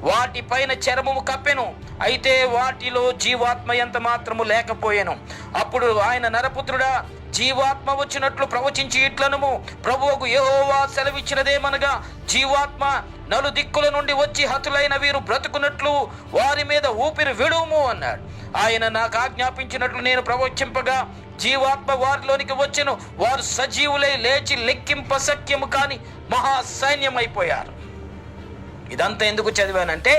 A: వాటి పైన చర్మము కప్పెను, అయితే వాటిలో జీవాత్మ ఎంత మాత్రము లేకపోయెను. అప్పుడు ఆయన నరపుత్రుడా, జీవాత్మ వచ్చినట్లు ప్రవచించి ఇట్లనుము, ప్రభువుకు యెహోవా సెలవిచ్చినదేమనగా, జీవాత్మ నలుదిక్కుల నుండి వచ్చి హతులైన వీరు బ్రతుకున్నట్లు వారి మీద ఊపిరి విడుము అన్నాడు. ఆయన నాకు ఆజ్ఞాపించినట్లు నేను ప్రవచింపగా జీవాత్మ వారిలోనికి వచ్చెను. వారు సజీవులై లేచి లెక్కింప శక్యము కాని మహాసైన్యం అయిపోయారు. ఇదంతా ఎందుకు చదివానంటే,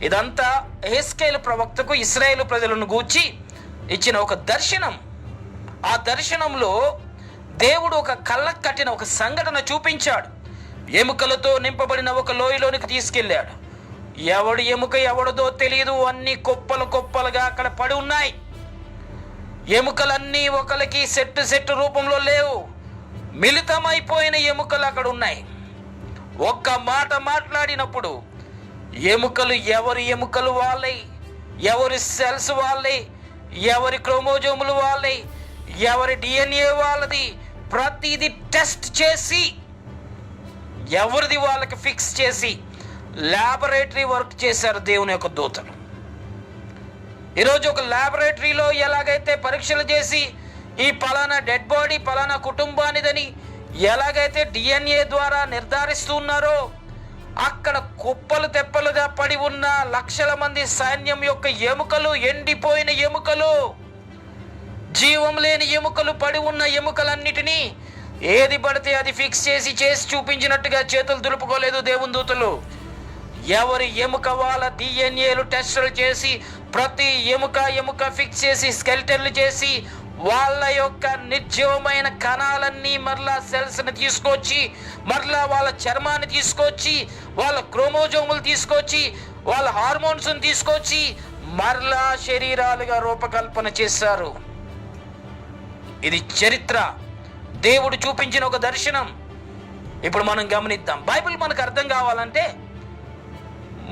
A: ఇదంతా యెహెజ్కేలు ప్రవక్తకు ఇశ్రాయేలు ప్రజలను గూర్చి ఇచ్చిన ఒక దర్శనం. ఆ దర్శనంలో దేవుడు ఒక కళ్ళకు కట్టిన ఒక సంఘటన చూపించాడు. ఎముకలతో నింపబడిన ఒక లోయలోనికి తీసుకెళ్ళాడు. ఎవడు ఎముక ఎవడదో తెలియదు, అన్ని కుప్పలు కుప్పలుగా అక్కడ పడి ఉన్నాయి. ఎముకలన్నీ ఒకరికి సెట్టు రూపంలో లేవు, మిళితమైపోయిన ఎముకలు అక్కడ ఉన్నాయి. ఒక్క మాట మాట్లాడినప్పుడు ఎముకలు ఎవరి ఎముకలు వాళ్ళై, ఎవరి సెల్స్ వాళ్ళై, ఎవరి క్రోమోజోములు వాళ్ళై, ఎవరి DNA వాళ్ళది, ప్రతిదీ టెస్ట్ చేసి ఎవరిది వాళ్ళకి ఫిక్స్ చేసి ల్యాబొరేటరీ వర్క్ చేశారు దేవుని యొక్క దూతలు. ఈరోజు ఒక ల్యాబొరేటరీలో ఎలాగైతే పరీక్షలు చేసి ఈ పలానా డెడ్ బాడీ పలానా కుటుంబానిదని ఎలాగైతే DNA ద్వారా నిర్ధారిస్తున్నారో, అక్కడ కుప్పలు తెప్పలుగా పడి ఉన్న లక్షల మంది సైన్యం యొక్క ఎముకలు, ఎండిపోయిన ఎముకలు, జీవం లేని ఎముకలు, పడి ఉన్న ఎముకలన్నిటినీ ఏది పడితే అది ఫిక్స్ చేసి చూపించినట్టుగా చేతులు దులుపుకోలేదు దేవుని దూతలు. ఎవరి ఎముక వాళ్ళ డిఎన్ఏలు టెస్టులు చేసి ప్రతి ఎముక ఫిక్స్ చేసి స్కెల్టన్లు చేసి వాళ్ళ యొక్క నిర్జీవమైన కణాలన్నీ మరలా సెల్స్ని తీసుకొచ్చి, మరలా వాళ్ళ చర్మాన్ని తీసుకొచ్చి, వాళ్ళ క్రోమోజోములు తీసుకొచ్చి, వాళ్ళ హార్మోన్స్ని తీసుకొచ్చి మరలా శరీరాలుగా రూపకల్పన చేశారు. ఇది చరిత్ర, దేవుడు చూపించిన ఒక దర్శనం. ఇప్పుడు మనం గమనిద్దాం. బైబిల్ మనకు అర్థం కావాలంటే,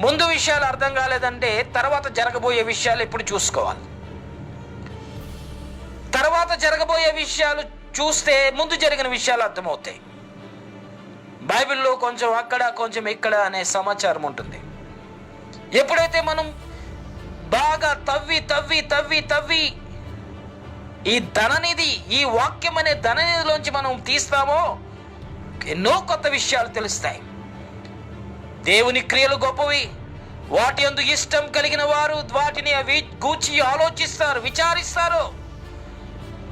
A: ముందు విషయాలు అర్థం కాలేదంటే తర్వాత జరగబోయే విషయాలు ఇప్పుడు చూసుకోవాలి. తర్వాత జరగబోయే విషయాలు చూస్తే ముందు జరిగిన విషయాలు అర్థమవుతాయి. బైబిల్లో కొంచెం అక్కడ కొంచెం ఇక్కడ అనే సమాచారం ఉంటుంది. ఎప్పుడైతే మనం బాగా తవ్వి ఈ ధననిధి, ఈ వాక్యం అనే ధననిధిలోంచి మనం తీస్తామో ఎన్నో కొత్త విషయాలు తెలుస్తాయి. దేవుని క్రియలు గొప్పవి, వాటి యందు ఇష్టం కలిగిన వారు వాటిని గూర్చి ఆలోచిస్తారు, విచారిస్తారు.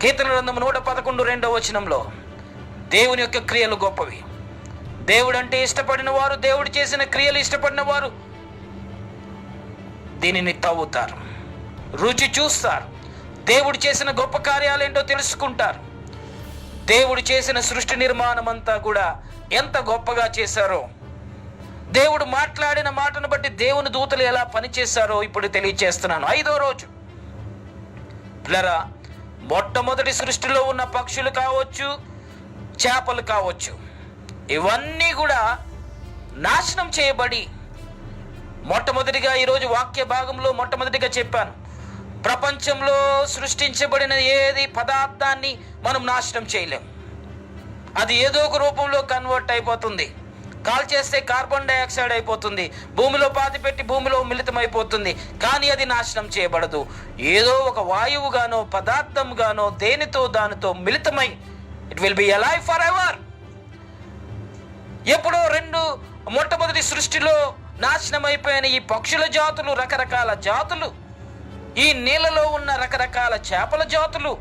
A: కీర్తన గ్రంథం 111:2 దేవుని యొక్క క్రియలు గొప్పవి. దేవుడు అంటే ఇష్టపడిన వారు, దేవుడు చేసిన క్రియలు ఇష్టపడిన వారు దీనిని తవ్వుతారు, రుచి చూస్తారు. దేవుడు చేసిన గొప్ప కార్యాలు ఏంటో తెలుసుకుంటారు. దేవుడు చేసిన సృష్టి నిర్మాణం అంతా కూడా ఎంత గొప్పగా చేశారో, దేవుడు మాట్లాడిన మాటను బట్టి దేవుని దూతలు ఎలా పనిచేశారో ఇప్పుడు తెలియచేస్తున్నాను. 5వ రోజు పిల్లరా, మొట్టమొదటి సృష్టిలో ఉన్న పక్షులు కావచ్చు, చేపలు కావచ్చు, ఇవన్నీ కూడా నాశనం చేయబడి, మొట్టమొదటిగా ఈరోజు వాక్య భాగంలో మొట్టమొదటిగా చెప్పాను, ప్రపంచంలో సృష్టించబడిన ఏది పదార్థాన్ని మనం నాశనం చేయలేం. అది ఏదో ఒక రూపంలో కన్వర్ట్ అయిపోతుంది. కాల్ చేస్తే కార్బన్ డైఆక్సైడ్ అయిపోతుంది, భూమిలో పాతిపెట్టి భూమిలో మిళితమైపోతుంది. కానీ అది నాశనం చేయబడదు. ఏదో ఒక వాయువుగానో పదార్థంగానో దేనితో దానితో మిళితమై it will be alive forever. ఎప్పుడో మొట్టమొదటి సృష్టిలో నాశనం అయిపోయిన ఈ పక్షుల జాతులు, రకరకాల జాతులు, ఈ నీళ్ళలో ఉన్న రకరకాల చేపల జాతులు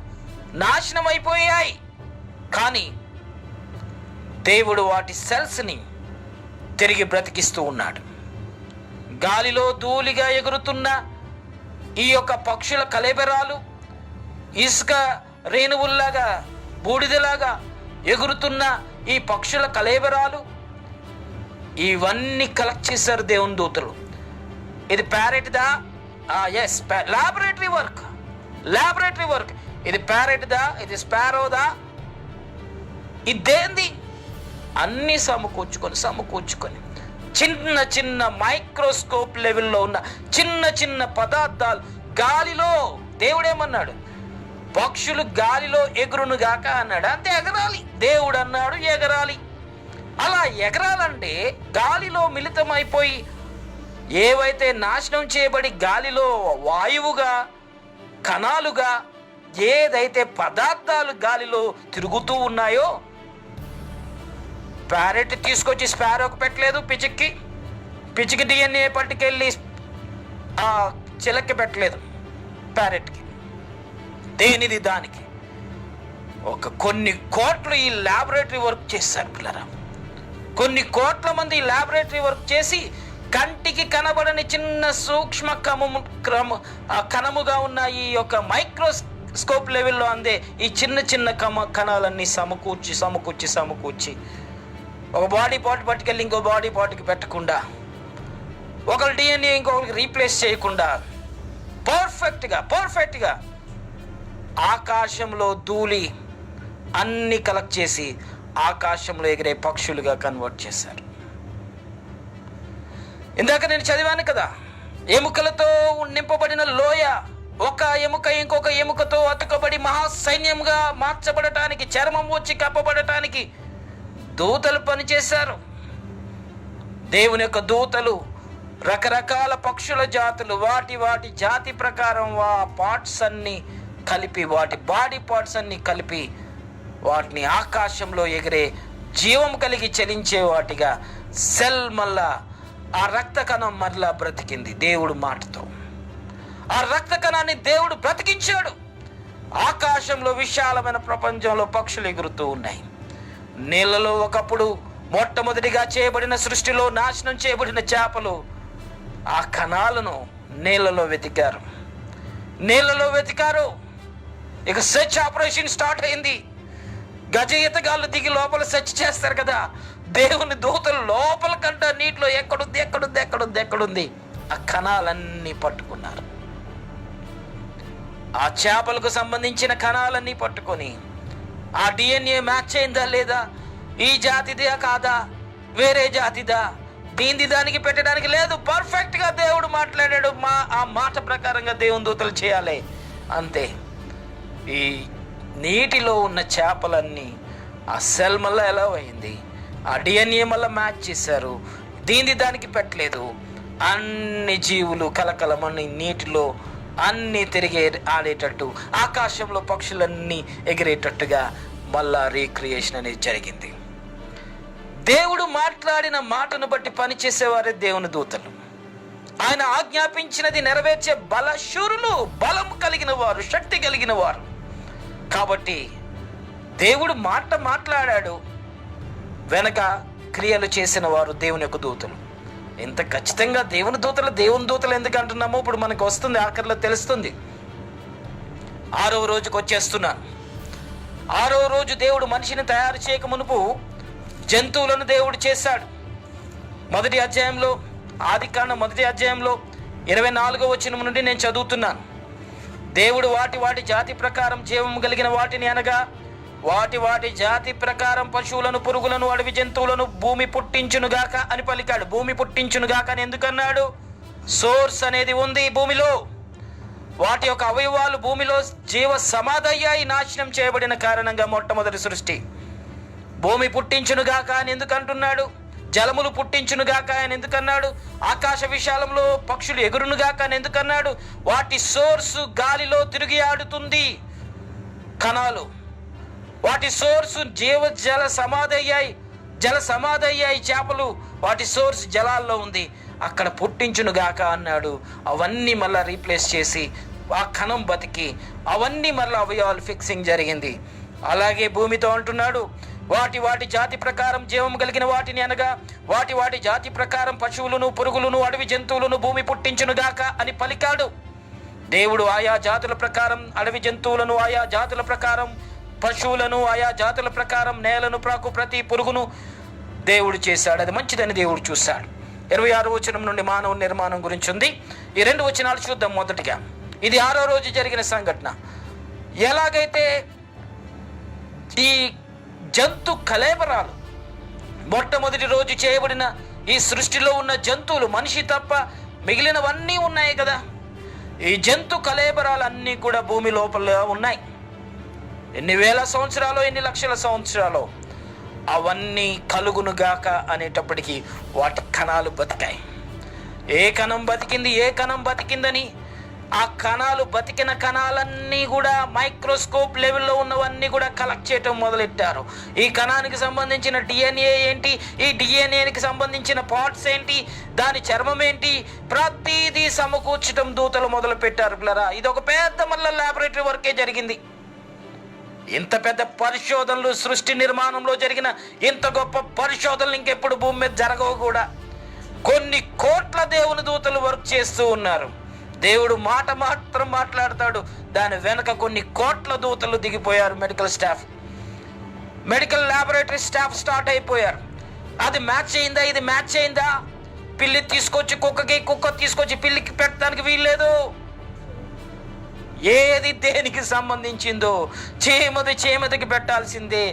A: నాశనం అయిపోయాయి. కానీ దేవుడు వాటి సెల్స్ని తిరిగి బ్రతికిస్తూ ఉన్నాడు. గాలిలో ధూళిగా ఎగురుతున్న ఈ యొక్క పక్షుల కళేబరాలు, ఇసుక రేణువుల్లాగా బూడిదలాగా ఎగురుతున్న ఈ పక్షుల కళేబరాలు, ఇవన్నీ కలెక్ట్ చేశారు దేవుని దూతలు. ఇది ప్యారెట్దా? Yes, laboratory work. ఇది ప్యారెట్దా? ఇది స్పారోదా? ఇదేంది? అన్నీ సమకూర్చుకొని చిన్న చిన్న మైక్రోస్కోప్ లెవెల్లో ఉన్న చిన్న చిన్న పదార్థాలు గాలిలో, దేవుడేమన్నాడు? పక్షులు గాలిలో ఎగురును గాక అన్నాడు, అంతే ఎగరాలి. దేవుడు అన్నాడు ఎగరాలి. అలా ఎగరాలంటే గాలిలో మిళితమైపోయి ఏవైతే నాశనం చేయబడి గాలిలో వాయువుగా, కణాలుగా ఏదైతే పదార్థాలు గాలిలో తిరుగుతూ ఉన్నాయో, ప్యారెట్ తీసుకొచ్చి స్పారోకి పెట్టలేదు, పిచ్చికి డిఎన్ఏ పట్టుకెళ్ళి ఆ చిలక్కి పెట్టలేదు ప్యారెట్కి. దేనిది దానికి కొన్ని కోట్లు ఈ ల్యాబొరేటరీ వర్క్ చేశారు పిల్లరా. కొన్ని కోట్ల మంది ఈ ల్యాబొరేటరీ వర్క్ చేసి కంటికి కనబడని చిన్న సూక్ష్మ కణముగా ఉన్న ఈ యొక్క మైక్రోస్కోప్ లెవెల్లో అందే ఈ చిన్న చిన్న కణాలన్నీ సమకూర్చి ఒక బాడీ పార్ట్ పట్టుకెళ్ళి ఇంకో బాడీ పార్ట్కి పెట్టకుండా, ఒకరి డిఎన్ఏ ఇంకొకరికి రీప్లేస్ చేయకుండా పర్ఫెక్ట్గా ఆకాశంలో ధూళి అన్ని కలెక్ట్ చేసి ఆకాశంలో ఎగిరే పక్షులుగా కన్వర్ట్ చేశారు. ఇందాక నేను చదివాను కదా, ఎముకలతో నింపబడిన లోయ, ఒక ఎముక ఇంకొక ఎముకతో అతుకబడి మహాసైన్యంగా మార్చబడటానికి, చర్మం వచ్చి కప్పబడటానికి దూతలు పనిచేశారు. దేవుని యొక్క దూతలు రకరకాల పక్షుల జాతులు, వాటి జాతి ప్రకారం పార్ట్స్ అన్ని కలిపి, వాటి బాడీ పార్ట్స్ అన్ని కలిపి వాటిని ఆకాశంలో ఎగిరే జీవం కలిగి చలించే వాటిగా సెల్ మళ్ళా ఆ రక్త కణం మరలా బ్రతికింది దేవుడు మాటతో. ఆ రక్త కణాన్ని దేవుడు బ్రతికించాడు. ఆకాశంలో విశాలమైన ప్రపంచంలో పక్షులు ఎగురుతూ ఉన్నాయి. నీళ్ళలో ఒకప్పుడు మొట్టమొదటిగా చేయబడిన సృష్టిలో నాశనం చేయబడిన చేపలు ఆ కణాలను నీళ్ళలో వెతికారు. ఇక సెర్చ్ ఆపరేషన్ స్టార్ట్ అయింది. గజ ఈతగాళ్ళు దిగి లోపల సెర్చ్ చేస్తారు కదా, దేవుని దూతలు లోపల కంట నీటిలో ఎక్కడుంది ఆ కణాలన్నీ పట్టుకున్నారు. ఆ చేపలకు సంబంధించిన కణాలన్నీ పట్టుకొని ఆ DNA మ్యాచ్ అయిందా లేదా, ఈ జాతిదా కాదా, వేరే జాతిదా, దీనిది దానికి పెట్టడానికి లేదు. పర్ఫెక్ట్ గా దేవుడు మాట్లాడాడు. ఆ మాట ప్రకారంగా దేవుని దూతలు చేయాలి అంతే. ఈ నీటిలో ఉన్న చేపలన్నీ ఆ సెల్ మళ్ళీ ఎలా అయింది, ఆ DNA మళ్ళీ మ్యాచ్ చేశారు. దీనిది దానికి పెట్టలేదు. అన్ని జీవులు కలకలమని నీటిలో అన్నీ తిరిగే ఆడేటట్టు, ఆకాశంలో పక్షులన్నీ ఎగిరేటట్టుగా మళ్ళా రీక్రియేషన్ అనేది జరిగింది. దేవుడు మాట్లాడిన మాటను బట్టి పనిచేసేవారే దేవుని దూతలు. ఆయన ఆజ్ఞాపించినది నెరవేర్చే బలశూరులు, బలం కలిగిన వారు, శక్తి కలిగిన వారు. కాబట్టి దేవుడు మాట్లాడాడు, వెనక క్రియలు చేసిన వారు దేవుని యొక్క దూతలు. ఎంత ఖచ్చితంగా దేవుని దూతలు ఎందుకు అంటున్నామో ఇప్పుడు మనకు వస్తుంది, ఆఖరిలో తెలుస్తుంది. 6వ రోజుకి వచ్చేస్తున్నాను. 6వ రోజు దేవుడు మనిషిని తయారు చేయక మునుపు జంతువులను దేవుడు చేశాడు. మొదటి అధ్యాయంలో, ఆదికాండం 1వ అధ్యాయంలో 24వ వచనం నుండి నేను చదువుతున్నాను. దేవుడు వాటి జాతి ప్రకారం జీవం కలిగిన వాటిని అనగా వాటి జాతి ప్రకారం పశువులను, పురుగులను, అడవి జంతువులను భూమి పుట్టించునుగాక అని పలికాడు. భూమి పుట్టించునుగాక అని ఎందుకన్నాడు? సోర్స్ అనేది ఉంది భూమిలో. వాటి యొక్క అవయవాలు భూమిలో జీవ సమాధయ్యాయి, నాశనం చేయబడిన కారణంగా మొట్టమొదటి సృష్టి. భూమి పుట్టించునుగాక అని ఎందుకు అంటున్నాడు? జలములు పుట్టించునుగాక అని ఎందుకన్నాడు? ఆకాశ విశాలంలో పక్షులు ఎగురునుగాక అని ఎందుకన్నాడు? వాటి సోర్సు గాలిలో తిరిగి ఆడుతుంది. కణాలు వాటి సోర్సు జల సమాధి అయ్యాయి చేపలు. వాటి సోర్స్ జలాల్లో ఉంది, అక్కడ పుట్టించునుగాక అన్నాడు. అవన్నీ మళ్ళీ రీప్లేస్ చేసి ఆ కణం బతికి అవన్నీ మళ్ళీ అవయవాలు ఫిక్సింగ్ జరిగింది. అలాగే భూమితో అంటున్నాడు, వాటి జాతి ప్రకారం జీవం కలిగిన వాటిని అనగా వాటి జాతి ప్రకారం పశువులను, పురుగులను, అడవి జంతువులను భూమి పుట్టించునుగాక అని పలికాడు. దేవుడు ఆయా జాతుల ప్రకారం అడవి జంతువులను, ఆయా జాతుల ప్రకారం పశువులను, ఆయా జాతుల ప్రకారం నేలను ప్రాకు ప్రతి పురుగును దేవుడు చేశాడు. అది మంచిదని దేవుడు చూశాడు. 26వ వచనం నుండి మానవ నిర్మాణం గురించి ఉంది. ఈ 2 వచనాలు చూద్దాం. మొదటిగా, ఇది 6వ రోజు జరిగిన సంఘటన. ఎలాగైతే ఈ జంతు కళేబరాలు మొట్టమొదటి రోజు చేయబడిన ఈ సృష్టిలో ఉన్న జంతువులు, మనిషి తప్ప మిగిలినవన్నీ ఉన్నాయి కదా, ఈ జంతు కళేబరాలు అన్నీ కూడా భూమి లోపల ఉన్నాయి. ఎన్ని వేల సంవత్సరాలు, ఎన్ని లక్షల సంవత్సరాలు అవన్నీ కలుగునుగాక అనేటప్పటికీ వాటి కణాలు బతికాయి. ఏ కణం బతికిందని ఆ కణాలు, బతికిన కణాలన్నీ కూడా మైక్రోస్కోప్ లెవెల్లో ఉన్నవన్నీ కూడా కలెక్ట్ చేయటం మొదలెట్టారు. ఈ కణానికి సంబంధించిన DNA ఏంటి, ఈ DNAకి సంబంధించిన పార్ట్స్ ఏంటి, దాని చర్మం ఏంటి, ప్రతిదీ సమకూర్చడం దూతలు మొదలు పెట్టారు. పిల్లరా, ఇది ఒక పెద్ద మళ్ళీ ల్యాబొరేటరీ వర్కే జరిగింది. ఇంత పెద్ద పరిశోధనలు, సృష్టి నిర్మాణంలో జరిగిన ఇంత గొప్ప పరిశోధనలు ఇంకెప్పుడు భూమి మీద జరగవు కూడా. కొన్ని కోట్ల దేవుని దూతలు వర్క్ చేస్తూ ఉన్నారు. దేవుడు మాట మాత్రం మాట్లాడతాడు, దాని వెనక కొన్ని కోట్ల దూతలు దిగిపోయారు. మెడికల్ ల్యాబొరేటరీ స్టాఫ్ స్టార్ట్ అయిపోయారు. అది మ్యాచ్ అయిందా, ఇది మ్యాచ్ అయిందా, పిల్లి తీసుకొచ్చి కుక్క తీసుకొచ్చి పిల్లికి పెట్టడానికి వీల్లేదు. ఏది దేనికి సంబంధించిందో చీమదికి పెట్టాల్సిందే.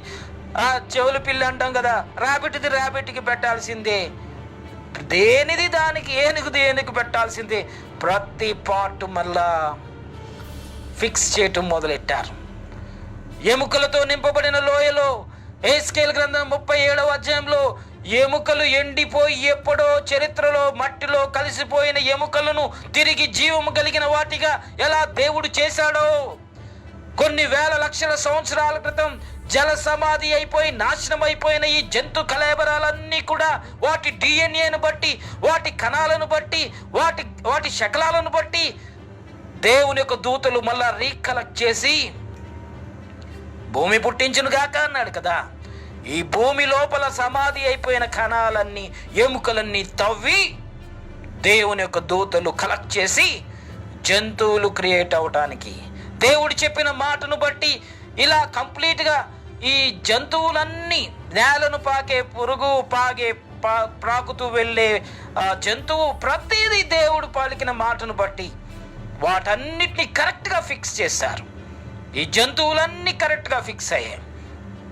A: ఆ చెవులు పిల్లి అంటాం కదా, ర్యాబిట్కి పెట్టాల్సిందే. దేనిది దానికి, దేనికి పెట్టాల్సిందే. ప్రతి పార్ట్ మళ్ళా ఫిక్స్ చేయటం మొదలెట్టారు. ఎముకలతో నింపబడిన లోయలో ఎహెజ్కేలు గ్రంథం 37వ అధ్యాయంలో ఎముకలు ఎండిపోయి ఎప్పుడో చరిత్రలో మట్టిలో కలిసిపోయిన ఎముకలను తిరిగి జీవము కలిగిన వాటిగా ఎలా దేవుడు చేశాడో, కొన్ని వేల లక్షల సంవత్సరాల క్రితం జల సమాధి అయిపోయి నాశనం అయిపోయిన ఈ జంతు కళేబరాలన్నీ కూడా వాటి DNAను బట్టి, వాటి కణాలను బట్టి, వాటి శకలాలను బట్టి దేవుని యొక్క దూతలు మళ్ళా రీకలెక్ట్ చేసి భూమి పుట్టించును గాక అన్నాడు కదా. ఈ భూమి లోపల సమాధి అయిపోయిన కణాలన్నీ, ఎముకలన్నీ తవ్వి దేవుని యొక్క దూతలు కలెక్ట్ చేసి జంతువులు క్రియేట్ అవటానికి, దేవుడు చెప్పిన మాటను బట్టి ఇలా కంప్లీట్గా ఈ జంతువులన్నీ, నేలను పాకే పురుగు, ప్రాకుతూ వెళ్ళే జంతువు, ప్రతిదీ దేవుడు పలికిన మాటను బట్టి వాటన్నిటిని కరెక్ట్గా ఫిక్స్ చేశారు. ఈ జంతువులన్నీ కరెక్ట్గా ఫిక్స్ అయ్యాయి.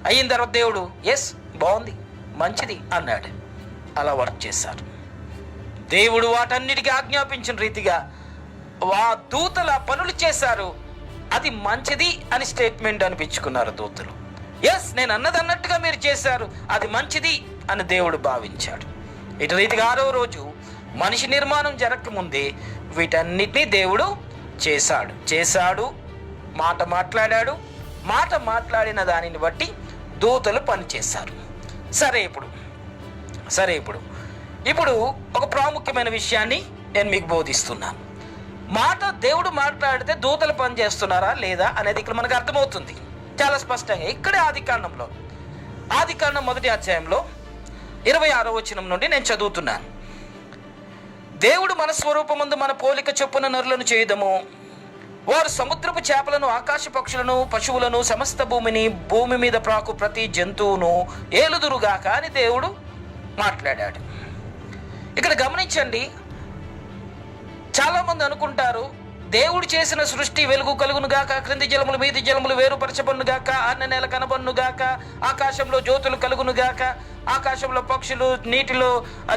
A: అయిన తర్వాత దేవుడు ఎస్ బాగుంది, మంచిది అన్నాడు. అలా వర్క్ చేశారు. దేవుడు వాటన్నిటికీ ఆజ్ఞాపించిన రీతిగా దూతల పనులు చేశారు. అది మంచిది అని స్టేట్మెంట్ అనిపించుకున్నారు దూతలు. ఎస్, నేను అన్నదన్నట్టుగా మీరు చేశారు, అది మంచిది అని దేవుడు భావించాడు. ఇటు రీతిగా 6వ రోజు మనిషి నిర్మాణం జరగకముందే వీటన్నిటినీ దేవుడు చేశాడు. మాట్లాడాడు. మాట్లాడిన దానిని బట్టి దూతలు పనిచేశారు. సరే ఇప్పుడు ఒక ప్రాముఖ్యమైన విషయాన్ని నేను మీకు బోధిస్తున్నాను. దేవుడు మాట్లాడితే దూతలు పని చేస్తున్నారా లేదా అనేది ఇక్కడ మనకు అర్థమవుతుంది చాలా స్పష్టంగా. ఇక్కడే ఆదికాండం 1వ అధ్యాయంలో 26వ వచనం నుండి నేను చదువుతున్నాను. దేవుడు మన స్వరూపమందు మన పోలిక చొప్పున నరులను చేయుదము, వారు సముద్రపు చేపలను, ఆకాశ పక్షులను, పశువులను, సమస్త భూమి మీద ప్రాకు ప్రతి జంతువును ఏలుదురుగాక అని దేవుడు మాట్లాడాడు. ఇక్కడ గమనించండి, చాలామంది అనుకుంటారు దేవుడు చేసిన సృష్టి వెలుగు కలుగును గాక, క్రింది జలములు మీది జలములు వేరుపరచబడును గాక, అన్న నేల కనబడును గాక, ఆకాశంలో జ్యోతులు కలుగును గాక, ఆకాశంలో పక్షులు, నీటిలో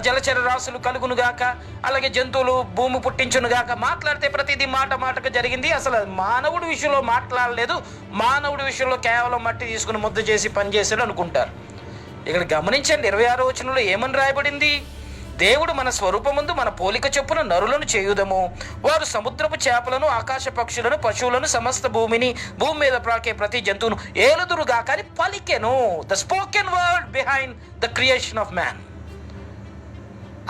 A: జలచర రాశులు కలుగును గాక, అలాగే జంతువులు భూమి పుట్టించును గాక. మాట్లాడితే ప్రతిదీ మాటకు జరిగింది. అసలు మానవుడి విషయంలో మాట్లాడలేదు, మానవుడి విషయంలో కేవలం మట్టి తీసుకుని ముద్ద చేసి పనిచేసాడు అనుకుంటారు. ఇక్కడ గమనించండి, 26వ వచనంలో ఏమని రాయబడింది? దేవుడు మన స్వరూపమందు మన పోలిక చొప్పున నరులను చేయుదము, వారు సముద్రపు చేపలను, ఆకాశ పక్షులను, పశువులను, సమస్త భూమి మీద ప్రాకే ప్రతి జంతువును ఏలుదురుగా కానీ పలికెను. The spoken word behind the creation of man.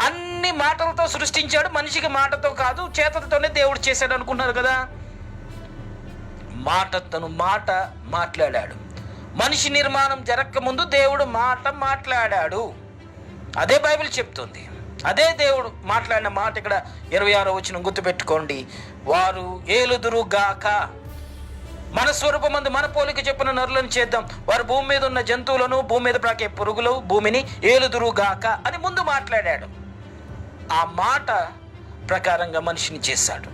A: అన్ని మాటలతో సృష్టించాడు, మనిషికి మాటతో కాదు చేతలతోనే దేవుడు చేశాడు అనుకున్నారు కదా. మాట్లాడాడు. మనిషి నిర్మాణం జరగక ముందు దేవుడు మాట్లాడాడు. అదే బైబిల్ చెప్తుంది. అదే దేవుడు మాట్లాడిన మాట ఇక్కడ 26వ వచనం గుర్తుపెట్టుకోండి. వారు ఏలుదురుగాక, మన స్వరూపమందు మన పోలిక చొప్పున నరులను చేద్దాం, వారు భూమి మీద ఉన్న జంతువులను, భూమి మీద ప్రాకే పురుగులు, భూమిని ఏలుదురుగాక అని ముందు మాట్లాడాడు. ఆ మాట ప్రకారంగా మనిషిని చేశాడు.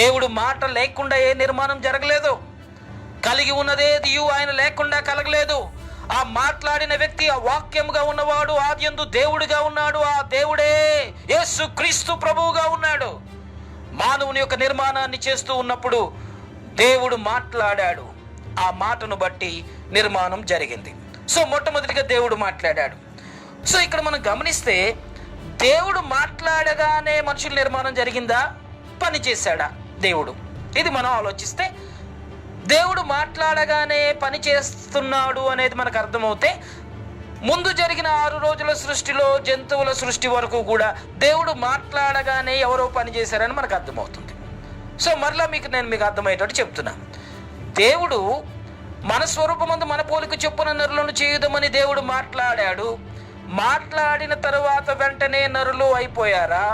A: దేవుడు మాట లేకుండా ఏ నిర్మాణం జరగలేదు. కలిగి ఉన్నదేది ఆయన లేకుండా కలగలేదు. ఆ మాట్లాడిన వ్యక్తి, ఆ వాక్యముగా ఉన్నవాడు ఆదియందు దేవుడిగా ఉన్నాడు. ఆ దేవుడే యేసు క్రీస్తు ప్రభువుగా ఉన్నాడు. మానవుని యొక్క నిర్మాణాన్ని చేస్తూ ఉన్నప్పుడు దేవుడు మాట్లాడాడు. ఆ మాటను బట్టి నిర్మాణం జరిగింది. సో మొట్టమొదటిగా దేవుడు మాట్లాడాడు. సో ఇక్కడ మనం గమనిస్తే దేవుడు మాట్లాడగానే మనుషుల నిర్మాణం జరిగిందా, పని చేశాడా దేవుడు? ఇది మనం ఆలోచిస్తే దేవుడు మాట్లాడగానే పని చేస్తున్నాడు అనేది మనకు అర్థమవుతే, ముందు జరిగిన 6 రోజుల సృష్టిలో జంతువుల సృష్టి వరకు కూడా దేవుడు మాట్లాడగానే ఎవరో పని చేశారని మనకు అర్థమవుతుంది. సో మరలా నేను మీకు అర్థమయ్యేటట్టు చెప్తున్నాను. దేవుడు మన స్వరూపమందు మన పోలిక చొప్పున నరులను చేయుదమని దేవుడు మాట్లాడాడు. మాట్లాడిన తరువాత వెంటనే నరులు అయిపోయారా?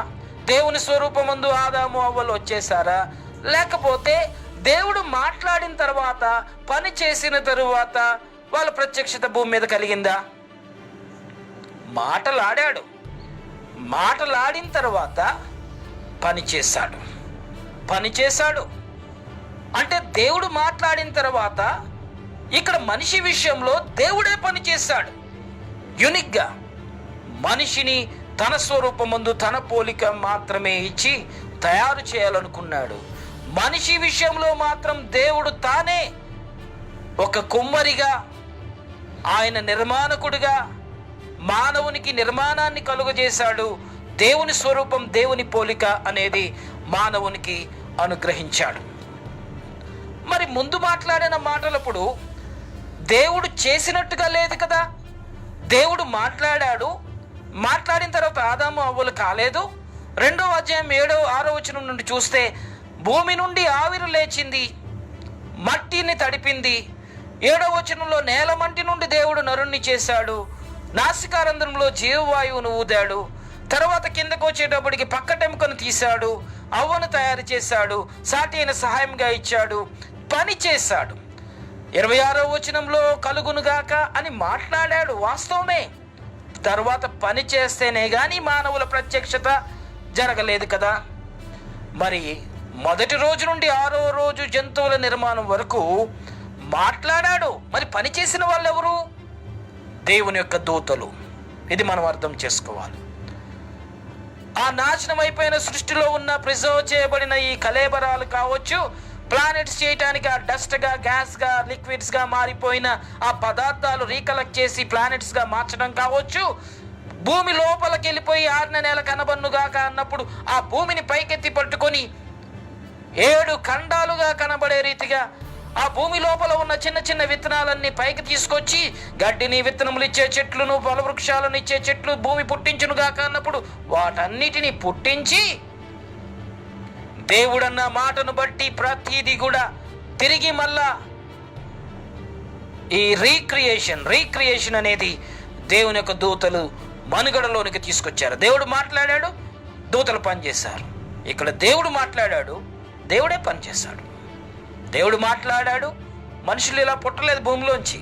A: దేవుని స్వరూపమందు ఆదాము అవ్వలు వచ్చేసారా? లేకపోతే దేవుడు మాట్లాడిన తర్వాత, పని చేసిన తరువాత వాళ్ళ ప్రత్యక్షత భూమి మీద కలిగిందా? మాటలాడిన తర్వాత పని చేశాడు. అంటే దేవుడు మాట్లాడిన తర్వాత ఇక్కడ మనిషి విషయంలో దేవుడే పని చేశాడు. యూనిక్గా మనిషిని తన స్వరూపమందు తన పోలిక మాత్రమే ఇచ్చి తయారు చేయాలనుకున్నాడు. మనిషి విషయంలో మాత్రం దేవుడు తానే ఒక కుమ్మరిగా, ఆయన నిర్మాణకుడిగా మానవునికి నిర్మాణాన్ని కలుగజేశాడు. దేవుని స్వరూపం, దేవుని పోలిక అనేది మానవునికి అనుగ్రహించాడు. మరి ముందు మాట్లాడిన మాటలప్పుడు దేవుడు చేసినట్టుగా లేదు కదా. దేవుడు మాట్లాడాడు, మాట్లాడిన తర్వాత ఆదాము అవ్వలు కాలేదు. 2వ అధ్యాయం 6వ వచనం నుండి చూస్తే, భూమి నుండి ఆవిరి లేచింది, మట్టిని తడిపింది, 7వ వచనంలో నేల మంటి నుండి దేవుడు నరుణ్ణి చేశాడు, నాసికారంధ్రంలో జీవవాయువును ఊదాడు. తర్వాత కిందకు వచ్చేటప్పటికి పక్కటెముకను తీశాడు, అవ్వను తయారు చేశాడు, సాటి అయిన సహాయంగా ఇచ్చాడు, పని చేశాడు. 26వ వచనంలో కలుగునుగాక అని మాట్లాడాడు, వాస్తవమే. తర్వాత పని చేస్తేనే కానీ మానవుల ప్రత్యక్షత జరగలేదు కదా. మరి మొదటి రోజు నుండి 6వ రోజు జంతువుల నిర్మాణం వరకు మాట్లాడాడు. మరి పని చేసిన వాళ్ళు ఎవరు? దేవుని యొక్క దూతలు. ఇది మనం అర్థం చేసుకోవాలి. ఆ నాశనం అయిపోయిన సృష్టిలో ఉన్న ప్రిజర్వ్ చేయబడిన ఈ కళేబరాలు కావచ్చు, ప్లానెట్స్ చేయటానికి ఆ డస్ట్గా, గ్యాస్గా, లిక్విడ్స్గా మారిపోయిన ఆ పదార్థాలు రీకలెక్ట్ చేసి ప్లానెట్స్గా మార్చడం కావచ్చు, భూమి లోపలికి వెళ్ళిపోయి 6వ నెల కనబన్నుగాక అన్నప్పుడు ఆ భూమిని పైకెత్తి పట్టుకొని 7 ఖండాలుగా కనబడే రీతిగా ఆ భూమి లోపల ఉన్న చిన్న చిన్న విత్తనాలన్నీ పైకి తీసుకొచ్చి గడ్డిని, విత్తనములు ఇచ్చే చెట్లను, ఫలవృక్షాలను ఇచ్చే చెట్లు భూమి పుట్టించునుగాక అన్నప్పుడు వాటన్నిటిని పుట్టించి దేవుడన్న మాటను బట్టి ప్రతిదీ కూడా తిరిగి మళ్ళా ఈ రీక్రియేషన్ అనేది దేవుని యొక్క దూతలు మనుగడలోనికి తీసుకొచ్చారు. దేవుడు మాట్లాడాడు, దూతలు పనిచేశారు. ఇక్కడ దేవుడు మాట్లాడాడు, దేవుడే పనిచేశాడు. దేవుడు మాట్లాడాడు, మనుషులు ఇలా పుట్టలేదు భూమిలోంచి,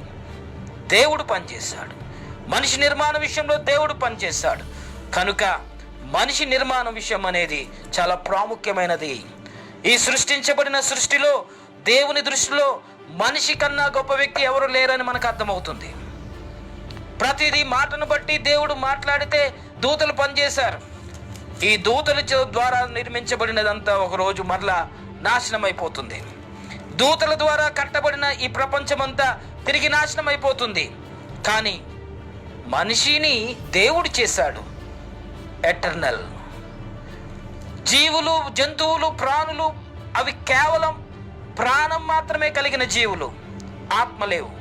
A: దేవుడు పనిచేశాడు. మనిషి నిర్మాణ విషయంలో దేవుడు పనిచేశాడు. కనుక మనిషి నిర్మాణ విషయం అనేది చాలా ప్రాముఖ్యమైనది. ఈ సృష్టించబడిన సృష్టిలో దేవుని దృష్టిలో మనిషి కన్నా గొప్ప వ్యక్తి ఎవరు లేరని మనకు అర్థమవుతుంది. ప్రతిదీ మాటను బట్టి దేవుడు మాట్లాడితే దూతలు పనిచేశారు. ఈ దూతల ద్వారా నిర్మించబడినదంతా ఒకరోజు మరలా నాశనం అయిపోతుంది. దూతల ద్వారా కట్టబడిన ఈ ప్రపంచమంతా తిరిగి నాశనం అయిపోతుంది. కానీ మనిషిని దేవుడు చేశాడు ఎటర్నల్. జీవులు, జంతువులు, ప్రాణులు అవి కేవలం ప్రాణం మాత్రమే కలిగిన జీవులు, ఆత్మ లేవు.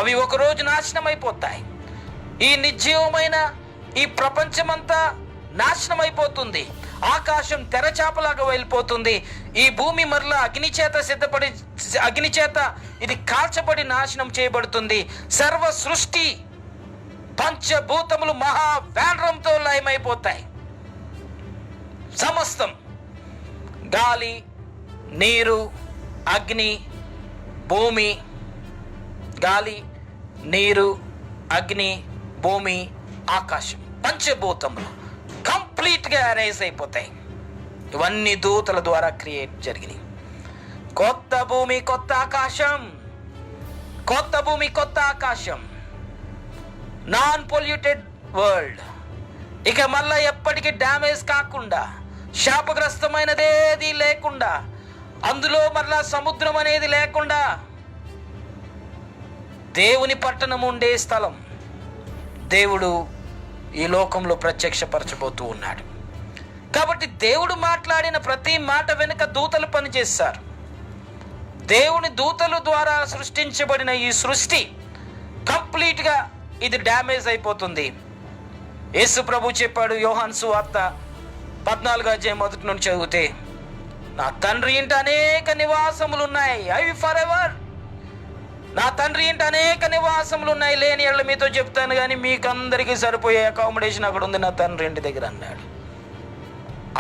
A: అవి ఒకరోజు నాశనం అయిపోతాయి. ఈ నిర్జీవమైన ఈ ప్రపంచమంతా నాశనం అయిపోతుంది. ఆకాశం తెరచాపలాగా వెళ్ళిపోతుంది. ఈ భూమి మరలా అగ్ని చేత ఇది కాల్చబడి నాశనం చేయబడుతుంది. సర్వ సృష్టి పంచభూతములు మహా వేండ్రంతో లయమైపోతాయి. సమస్తం గాలి, నీరు, అగ్ని, భూమి, గాలి, నీరు, అగ్ని, భూమి, ఆకాశం, పంచభూతములు కంప్లీట్గా అరేజ్ అయిపోతాయి. ఇవన్నీ దూతల ద్వారా క్రియేట్ జరిగినాయి. కొత్త భూమి, కొత్త ఆకాశం, కొత్త భూమి, కొత్త ఆకాశం, నాన్ పొల్యూటెడ్ వరల్డ్. ఇక మళ్ళా ఎప్పటికీ డ్యామేజ్ కాకుండా, శాపగ్రస్తమైనదేది లేకుండా, అందులో మరలా సముద్రం అనేది లేకుండా దేవుని పట్టణం ఉండే స్థలం దేవుడు ఈ లోకంలో ప్రత్యక్షపరచబోతూ ఉన్నాడు. కాబట్టి దేవుడు మాట్లాడిన ప్రతి మాట వెనుక దూతలు పనిచేస్తారు. దేవుని దూతల ద్వారా సృష్టించబడిన ఈ సృష్టి కంప్లీట్గా ఇది డ్యామేజ్ అయిపోతుంది. యేసు ప్రభు చెప్పాడు, యోహాను సువార్త 14 నుండి చదివితే, నా తండ్రి ఇంట అనేక నివాసములు ఉన్నాయి, అవి ఫర్ ఎవర్. నా తండ్రి ఇంట అనేక నివాసములు ఉన్నాయి, లేని ఎళ్ళ మీతో చెప్తాను కానీ మీకు అందరికీ సరిపోయే అకామిడేషన్ అక్కడ ఉంది నా తండ్రి ఇంటి దగ్గర అన్నాడు.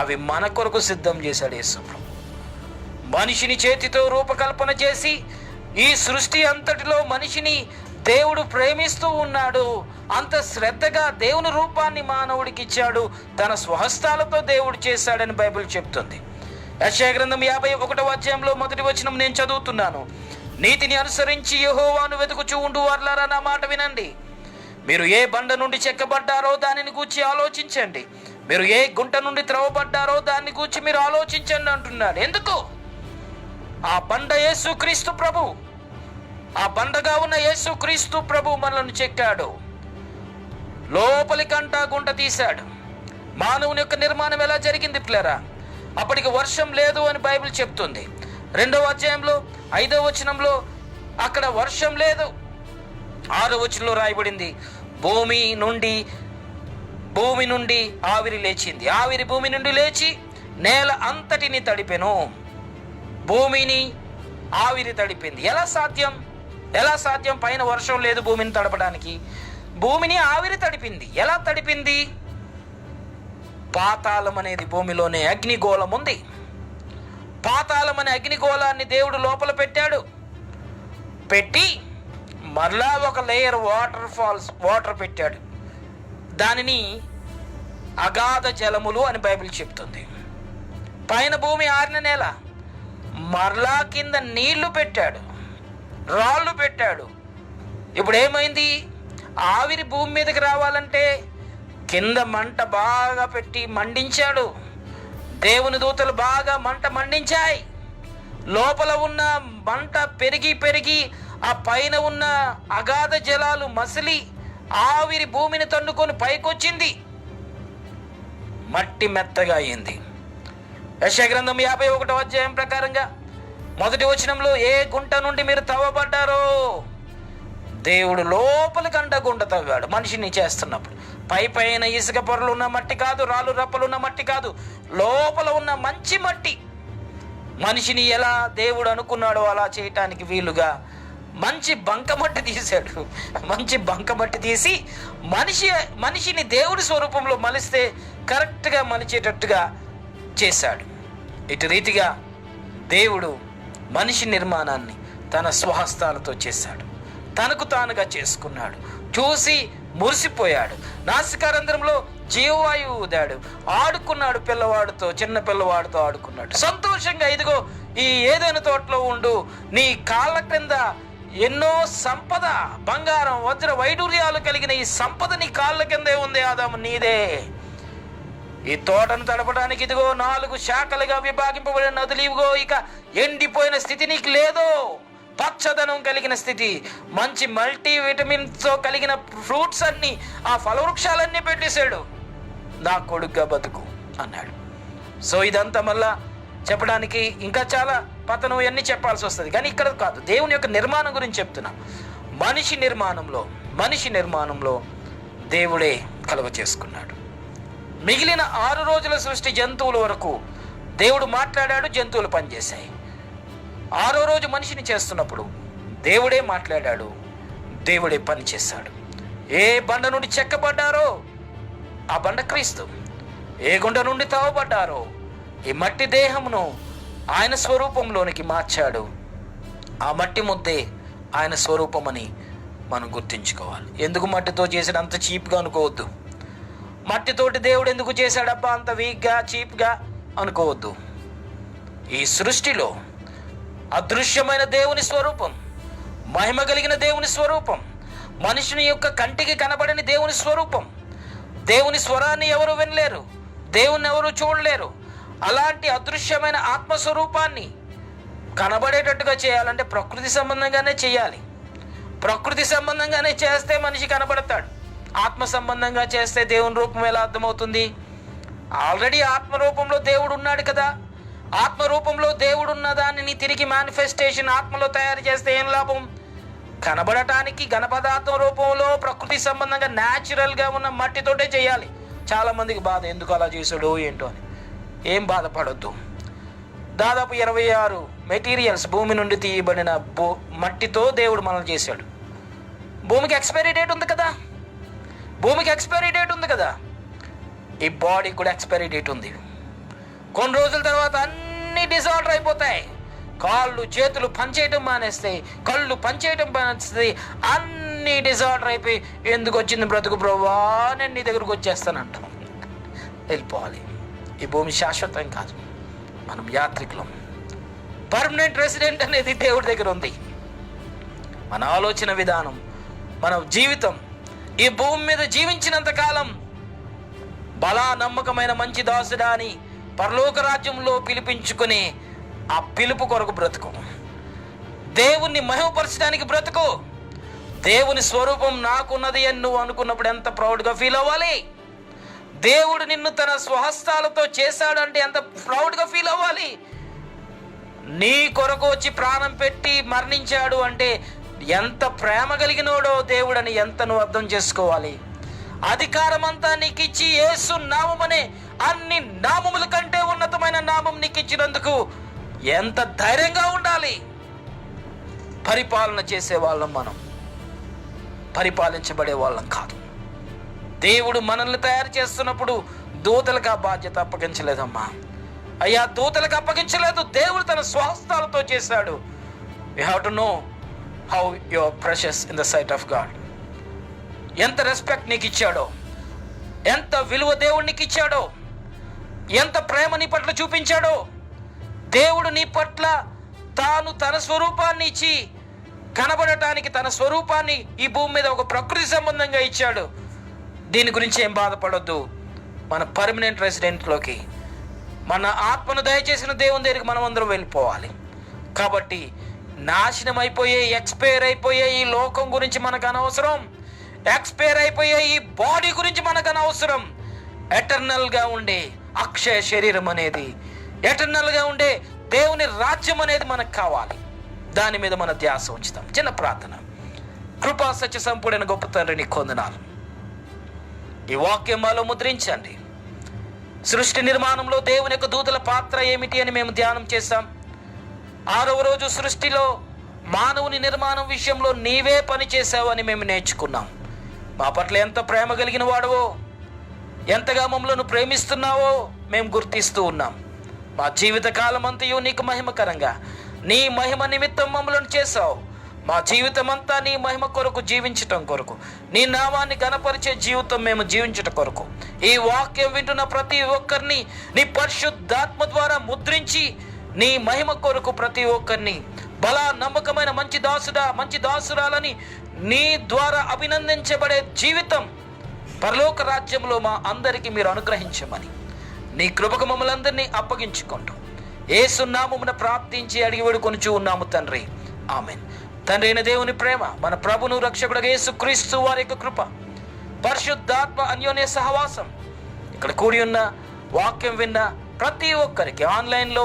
A: అవి మన కొరకు సిద్ధం చేశాడు యేసు ప్రభు. మనిషిని చేతితో రూపకల్పన చేసి ఈ సృష్టి అంతటిలో మనిషిని దేవుడు ప్రేమిస్తూ ఉన్నాడు. అంత శ్రద్ధగా దేవుని రూపాన్ని మానవుడికి ఇచ్చాడు. తన స్వహస్తాలతో దేవుడు చేశాడని బైబిల్ చెప్తుంది. యెషయా గ్రంథం 51 మొదటి వచనం నేను చదువుతున్నాను. నీతిని అనుసరించి యెహోవాను వెతుకుచూ ఉండు వారలారా, నా మాట వినండి. మీరు ఏ బండ నుండి చెక్కబడ్డారో దానిని గూర్చి ఆలోచించండి. మీరు ఏ గుంట నుండి త్రవ్వబడ్డారో దాన్ని గూర్చి మీరు ఆలోచించండి అంటున్నాడు. ఎందుకు? ఆ బండ యేసుక్రీస్తు ప్రభు. ఆ బండగా ఉన్న యేసుక్రీస్తు ప్రభు మనల్ని చెక్కాడు. లోపలికంటా గుంట తీశాడు. మానవుని యొక్క నిర్మాణం ఎలా జరిగింది పిల్లరా? అప్పటికి వర్షం లేదు అని బైబిల్ చెప్తుంది. 2వ అధ్యాయంలో 5వ వచనంలో అక్కడ వర్షం లేదు. 6వ వచనంలో రాయబడింది, భూమి నుండి ఆవిరి లేచింది. ఆవిరి భూమి నుండి లేచి నేల అంతటిని తడిపెను. భూమిని ఆవిరి తడిపింది. ఎలా సాధ్యం?
B: ఎలా సాధ్యం? పైన వర్షం లేదు భూమిని తడపడానికి. భూమిని ఆవిరి తడిపింది. ఎలా తడిపింది? పాతాళం అనేది భూమిలోనే అగ్నిగోళం ఉంది. పాతాళం అనే అగ్నిగోళాన్ని దేవుడు లోపల పెట్టాడు. పెట్టి మరలా ఒక లేయర్ వాటర్ పెట్టాడు. దానిని అగాధ జలములు అని బైబిల్ చెప్తుంది. పైన భూమి ఆరిన నేల, మరలా కింద నీళ్లు పెట్టాడు, రాళ్ళు పెట్టాడు. ఇప్పుడు ఏమైంది? ఆవిరి భూమి మీదకి రావాలంటే కింద మంట బాగా పెట్టి మండించాడు. దేవుని దూతలు బాగా మంట మండించాయి. లోపల ఉన్న మంట పెరిగి పెరిగి ఆ పైన ఉన్న అగాధ జలాలు మసిలి ఆవిరి భూమిని తన్నుకొని పైకొచ్చింది. మట్టి మెత్తగా అయింది. యెషయా గ్రంథం 51వ అధ్యాయం ప్రకారంగా 1వ వచనంలో, ఏ గుంట నుండి మీరు తవ్వబడ్డారో, దేవుడు లోపలికి గుంట తవ్వాడు మనిషిని చేస్తున్నప్పుడు. పైన ఇసుక పొరలు ఉన్న మట్టి కాదు, రాళ్ళు రప్పలు ఉన్న మట్టి కాదు, లోపల ఉన్న మంచి మట్టి. మనిషిని ఎలా దేవుడు అనుకున్నాడో అలా చేయటానికి వీలుగా మంచి బంకమట్టి తీశాడు. మంచి బంకమట్టి తీసి మనిషిని దేవుడి స్వరూపంలో మలిస్తే కరెక్ట్గా మలిచేటట్టుగా చేశాడు. ఇటు రీతిగా దేవుడు మనిషి నిర్మాణాన్ని తన స్వహస్తాలతో చేశాడు. తనకు తానుగా చేసుకున్నాడు. చూసి మురిసిపోయాడు. నాసికారంధ్రంలో జీవవాయువు ఊదాడు. ఆడుకున్నాడు పిల్లవాడితో, చిన్న పిల్లవాడితో ఆడుకున్నాడు. సంతోషంగా, ఇదిగో ఈ ఏదైనా తోటలో ఉండు, నీ కాళ్ళ క్రింద ఎన్నో సంపద, బంగారం, వజ్ర వైడూర్యాలు కలిగిన ఈ సంపద నీ కాళ్ళ కిందే ఉంది ఆదాము, నీదే. ఈ తోటను తడపడానికి ఇదిగో 4 శాఖలుగా విభాగింపబడిన నదులు, ఇవిగో ఇక ఎండిపోయిన స్థితి నీకు లేదు. పచ్చదనం కలిగిన స్థితి, మంచి మల్టీ విటమిన్స్తో కలిగిన ఫ్రూట్స్ అన్ని, ఆ ఫలవృక్షాలన్నీ పెట్టేశాడు. నా కొడుగ్గా బతుకు అన్నాడు. సో ఇదంతా మళ్ళా చెప్పడానికి ఇంకా చాలా పతనం ఇవన్నీ చెప్పాల్సి వస్తుంది, కానీ ఇక్కడ కాదు. దేవుని యొక్క నిర్మాణం గురించి చెప్తున్నా. మనిషి నిర్మాణంలో దేవుడే కలుగ చేసుకున్నాడు. మిగిలిన 6 రోజుల సృష్టి జంతువుల వరకు దేవుడు మాట్లాడాడు, జంతువులు పనిచేశాయి. 6వ రోజు మనిషిని చేస్తున్నప్పుడు దేవుడే మాట్లాడాడు, దేవుడే పని చేశాడు. ఏ బండ నుండి చెక్కబడ్డారో ఆ బండ క్రీస్తు. ఏ గుండ నుండి తవ్వబడ్డారో ఈ మట్టి దేహమును ఆయన స్వరూపంలోనికి మార్చాడు. ఆ మట్టి ముద్దే ఆయన స్వరూపమని మనం గుర్తించుకోవాలి. ఎందుకు మట్టితో చేసాడు అంత చీప్గా అనుకోవద్దు. మట్టితోటి దేవుడు ఎందుకు చేశాడబ్బా అంత వీక్గా, చీప్గా అనుకోవద్దు. ఈ సృష్టిలో అదృశ్యమైన దేవుని స్వరూపం, మహిమ కలిగిన దేవుని స్వరూపం, మనుషుని యొక్క కంటికి కనబడని దేవుని స్వరూపం. దేవుని స్వరాన్ని ఎవరు వినలేరు, దేవుని ఎవరు చూడలేరు. అలాంటి అదృశ్యమైన ఆత్మస్వరూపాన్ని కనబడేటట్టుగా చేయాలంటే ప్రకృతి సంబంధంగానే చేయాలి. ప్రకృతి సంబంధంగానే చేస్తే మనిషి కనబడతాడు. ఆత్మ సంబంధంగా చేస్తే దేవుని రూపం ఎలా అర్థమవుతుంది? ఆల్రెడీ ఆత్మరూపంలో దేవుడు ఉన్నాడు కదా. ఆత్మరూపంలో దేవుడు ఉన్న దానిని తిరిగి మేనిఫెస్టేషన్ ఆత్మలో తయారు చేస్తే ఏం లాభం? కనబడటానికి ఘనపదార్థం రూపంలో ప్రకృతి సంబంధంగా న్యాచురల్గా ఉన్న మట్టితోటే చేయాలి. చాలామందికి బాధ, ఎందుకు అలా చేశాడు ఏంటో అని. ఏం బాధపడొద్దు. దాదాపు 26 మెటీరియల్స్ భూమి నుండి తీయబడిన మట్టితో దేవుడు మనల్ని చేశాడు. భూమికి ఎక్స్పైరీ డేట్ ఉంది కదా. ఈ బాడీ కూడా ఎక్స్పైరీ డేట్ ఉంది. కొన్ని రోజుల తర్వాత అన్నీ డిజాల్టర్ అయిపోతాయి. కాళ్ళు చేతులు పనిచేయటం మానేస్తాయి, కళ్ళు పనిచేయటం మానేస్తాయి, అన్నీ డిజాల్టర్ అయిపోయి ఎందుకు వచ్చింది బ్రతుకు ప్రభువా, నేను నీ దగ్గరకు వచ్చేస్తానంట. వెళ్ళిపోవాలి. ఈ భూమి శాశ్వతం కాదు, మనం యాత్రికులం. పర్మనెంట్ రెసిడెంట్ అనేది దేవుడి దగ్గర ఉంది. మన ఆలోచన విధానం, మన జీవితం ఈ భూమి మీద జీవించినంత కాలం బలా నమ్మకమైన మంచి దాసుడా అని పరలోక రాజ్యంలో పిలిపించుకుని ఆ పిలుపు కొరకు బ్రతుకు. దేవుణ్ణి మహిమపరచడానికి బ్రతుకు. దేవుని స్వరూపం నాకున్నది అని నువ్వు అనుకున్నప్పుడు ఎంత ప్రౌడ్గా ఫీల్ అవ్వాలి. దేవుడు నిన్ను తన స్వహస్తాలతో చేశాడంటే ఎంత ప్రౌడ్గా ఫీల్ అవ్వాలి. నీ కొరకు వచ్చి ప్రాణం పెట్టి మరణించాడు అంటే ఎంత ప్రేమ కలిగినోడో దేవుడని ఎంత నువ్వు అర్థం చేసుకోవాలి. అధికారం అంతా నీకు ఇచ్చి యేసు నామమనే అన్ని నామముల కంటే ఉన్నతమైన నామం నీకు ఇచ్చినందుకు ఎంత ధైర్యంగా ఉండాలి. పరిపాలన చేసే వాళ్ళం మనం, పరిపాలించబడే వాళ్ళం కాదు. దేవుడు మనల్ని తయారు చేస్తున్నప్పుడు దూతలకు ఆ బాధ్యత అప్పగించలేదమ్మా. అయ్యా, దూతలకు అప్పగించలేదు, దేవుడు తన స్వహస్తాలతో చేశాడు. You have to know how you are precious in the sight of God. ఎంత రెస్పెక్ట్ నీకు ఇచ్చాడో, ఎంత విలువ దేవుడు నీకు ఇచ్చాడో, ఎంత ప్రేమ నీ పట్ల చూపించాడో. దేవుడు నీ పట్ల తాను తన స్వరూపాన్ని ఇచ్చి కనబడటానికి తన స్వరూపాన్ని ఈ భూమి మీద ఒక ప్రకృతి సంబంధంగా ఇచ్చాడు. దీని గురించి ఏం బాధపడొద్దు. మన పర్మనెంట్ రెసిడెంట్లోకి, మన ఆత్మను దయచేసిన దేవుని దగ్గరికి మనం అందరం వెళ్ళిపోవాలి. కాబట్టి నాశనం అయిపోయే, ఎక్స్పైర్ అయిపోయే ఈ లోకం గురించి మనకు అనవసరం. ఎక్స్పైర్ అయిపోయే ఈ బాడీ గురించి మనకు అనవసరం. ఎటర్నల్గా ఉండే అక్షయ శరీరం అనేది, ఎటర్నల్గా ఉండే దేవుని రాజ్యం అనేది మనకు కావాలి. దాని మీద మన ధ్యాస ఉంచుతాం. చిన్న ప్రార్థన. కృపా సత్య సంపూర్ణ గొప్ప తండ్రి, నీకు వందనాలు. ఈ వాక్యం మాలో ముద్రించండి. సృష్టి నిర్మాణంలో దేవుని యొక్క దూతల పాత్ర ఏమిటి అని మేము ధ్యానం చేశాం. 6వ రోజు సృష్టిలో మానవుని నిర్మాణం విషయంలో నీవే పని చేసావని మేము నేర్చుకున్నాం. మా పట్ల ఎంత ప్రేమ కలిగిన వాడవో, ఎంతగా మమ్మల్ని ప్రేమిస్తున్నావో మేము గుర్తిస్తూ ఉన్నాం. మా జీవిత కాలం అంతయు నీకు మహిమకరంగా, నీ మహిమ నిమిత్తం మమ్మల్ని చేశావు. మా జీవితం అంతా నీ మహిమ కొరకు జీవించటం కొరకు, నీ నామాన్ని ఘనపరిచే జీవితం మేము జీవించటం కొరకు, ఈ వాక్యం వింటున్న ప్రతి ఒక్కరిని నీ పరిశుద్ధాత్మ ద్వారా ముద్రించి నీ మహిమ కొరకు ప్రతి ఒక్కరిని బలా నమ్మకమైన మంచి దాసుడా, మంచి దాసురాలని నీ ద్వారా అభినందించబడే జీవితం పరలోక రాజ్యంలో మా అందరికీ మీరు అనుగ్రహించమని నీ కృపకు మమ్మల్ని అందరినీ అప్పగించుకుంటూ యేసు నామమున ప్రార్థించి అడిగి వేడుకొనుచు ఉన్నాము తండ్రి. ఆమేన్. తండ్రి అయిన దేవుని ప్రేమ, మన ప్రభును రక్షకుడు యేసుక్రీస్తు వారి యొక్క కృప, పరిశుద్ధాత్మ అన్యోన్య సహవాసం, ఇక్కడ కూడి ఉన్న వాక్యం విన్న ప్రతి ఒక్కరికి, ఆన్లైన్లో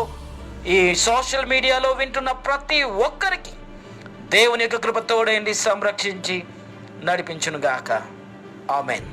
B: ఈ సోషల్ మీడియాలో వింటున్న ప్రతి ఒక్కరికి దేవుని యొక్క కృప తోడైంది, సంరక్షించి నడిపించునుగాక. ఆమేన్.